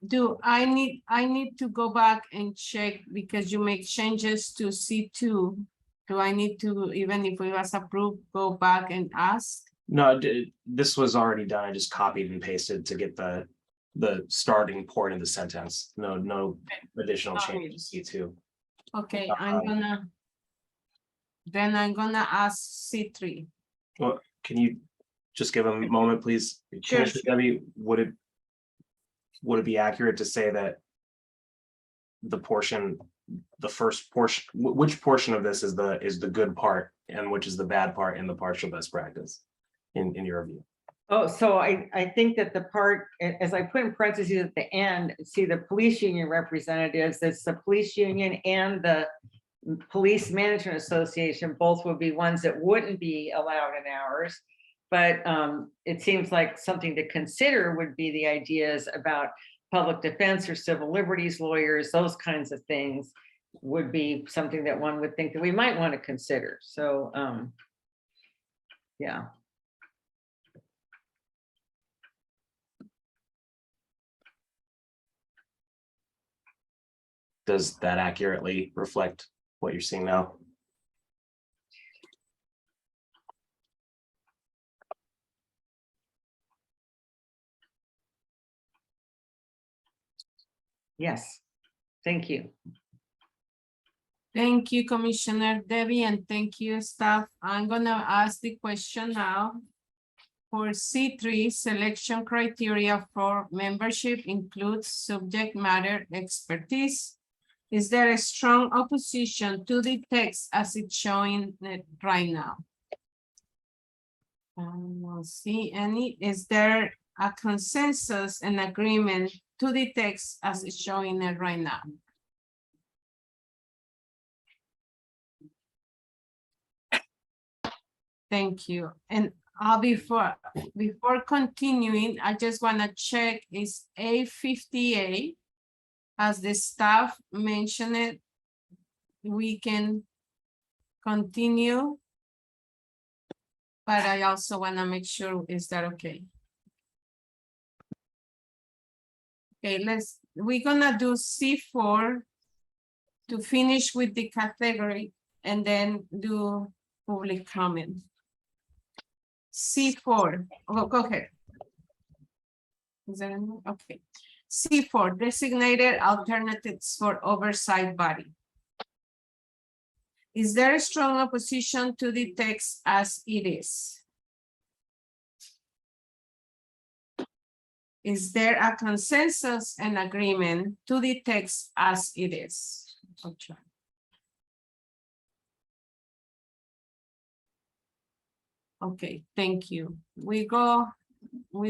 I need to go back and check because you make changes to C2. Do I need to, even if it was approved, go back and ask? No, this was already done. I just copied and pasted to get the starting point of the sentence. No additional changes to C2. Okay, I'm gonna ask C3. Well, can you just give a moment, please? Sure. Commissioner Debbie, would it be accurate to say that the first portion, which portion of this is the good part and which is the bad part in the partial best practice in your view? Oh, so I think that the part, as I put in parentheses at the end, see the police union representatives, it's the police union and the Police Management Association, both would be ones that wouldn't be allowed in ours. But it seems like something to consider would be the ideas about public defense or civil liberties lawyers, those kinds of things would be something that one would think that we might want to consider. So, yeah. Does that accurately reflect what you're seeing now? Yes, thank you. Thank you, Commissioner Debbie, and thank you, staff. I'm gonna ask the question now. For C3, selection criteria for membership includes subject matter expertise. Is there a strong opposition to the text as it's showing it right now? I don't see any. Is there a consensus and agreement to the text as it's showing it right now? Thank you. And before continuing, I just want to check is A58, as the staff mentioned it, we can continue. But I also want to make sure, is that okay? Okay, we're gonna do C4 to finish with the category and then do public comment. C4, oh, go ahead. Is there any? Okay. C4, designated alternatives for oversight body. Is there a strong opposition to the text as it is? Is there a consensus and agreement to the text as it is? Okay. Okay, thank you. We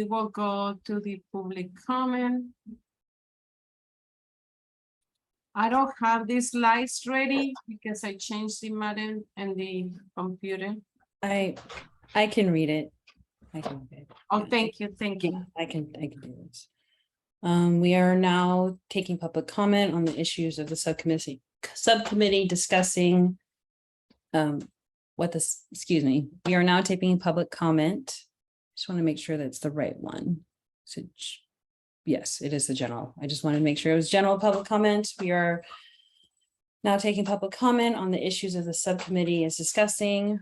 will go to the public comment. I don't have these slides ready because I changed the modem and the computer. I can read it. I can read it. Oh, Yeah. thank you, thank you. I can do this. We are now taking public comment on the issues of the subcommittee discussing we are now taking public comment. Just want to make sure that's the right one. So yes, it is the general. I just wanted to make sure it was general public comment. We are now taking public comment on the issues of the subcommittee is discussing,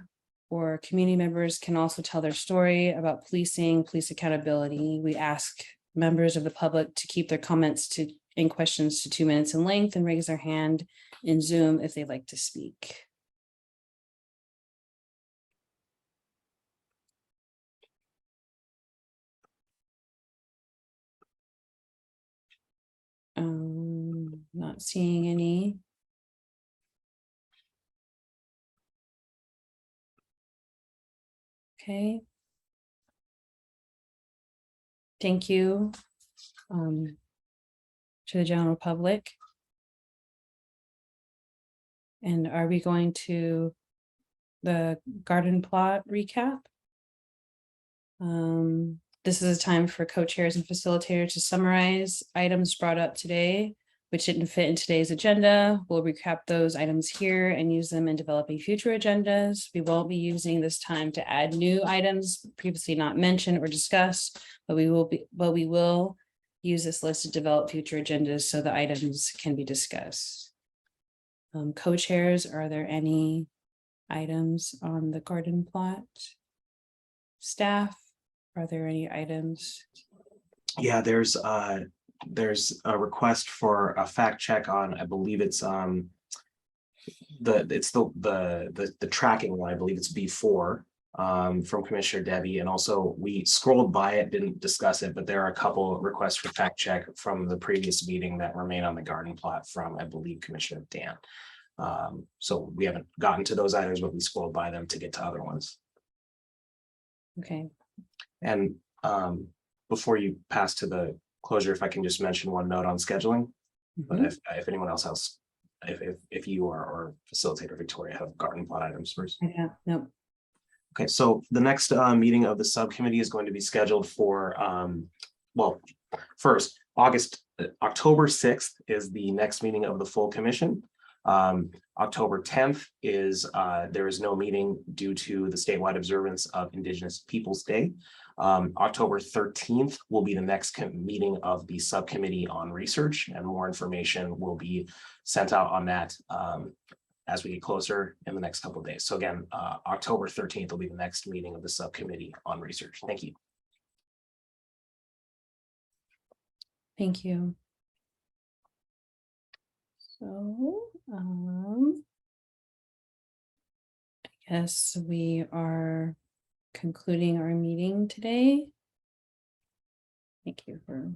or community members can also tell their story about policing, police accountability. We ask members of the public to keep their comments and questions to 2 minutes in length and raise their hand in Zoom if they'd like to speak. Not seeing any. Okay. Thank you to the general public. And are we going to the garden plot recap? This is a time for co-chairs and facilitators to summarize items brought up today, which didn't fit in today's agenda. We'll recap those items here and use them in developing future agendas. We won't be using this time to add new items previously not mentioned or discussed, but we will use this list to develop future agendas so the items can be discussed. Co-chairs, are there any items on the garden plot? Staff, are there any items? Yeah, there's a request for a fact check on, I believe it's the tracking one, I believe it's B4 from Commissioner Debbie, and also we scrolled by it, didn't discuss it, but there are a couple of requests for fact check from the previous meeting that remain on the garden plot from, I believe, Commissioner Dan. So we haven't gotten to those items, but we scrolled by them to get to other ones. Okay. And before you pass to the closure, if I can just mention one note on scheduling, but if anyone else, if you or facilitator Victoria have garden plot items first. Yeah, no. Okay, so the next meeting of the subcommittee is going to be scheduled for, well, first, October 6th is the next meeting of the full commission. October 10th is there is no meeting due to the statewide observance of Indigenous Peoples Day. October 13th will be the next meeting of the subcommittee on research, and more information will be sent out on that as we get closer in the next couple of days. So again, October 13th will be the next meeting of the subcommittee on research. Thank you. Thank you. So, I guess we are concluding our meeting today. Thank you for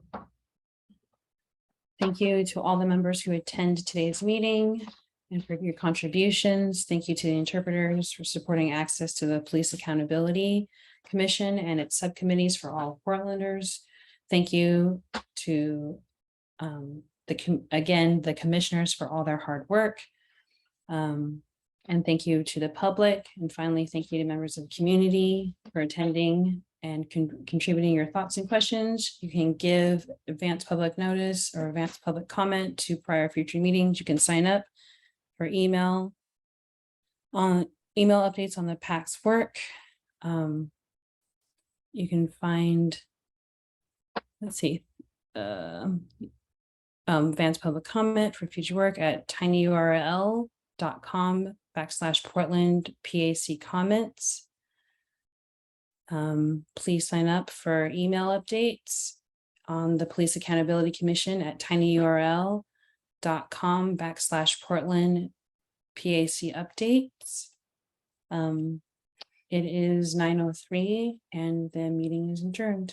Thank you to all the members who attend today's meeting and for your contributions. Thank you to the interpreters for supporting access to the Police Accountability Commission and its subcommittees for all Portlanders. Thank you to the commissioners for all their hard work. And thank you to the public. And finally, thank you to members of the community for attending and contributing your thoughts and questions. You can give advance public notice or advance public comment to prior future meetings. You can sign up for email updates on the PAC's work. You can find, let's see, advance public comment for future work at tinyurl.com/Portland PAC comments. Please sign up for email updates on the Police Accountability Commission at tinyurl.com/Portland PAC updates. It is 9:03 and the meeting is adjourned.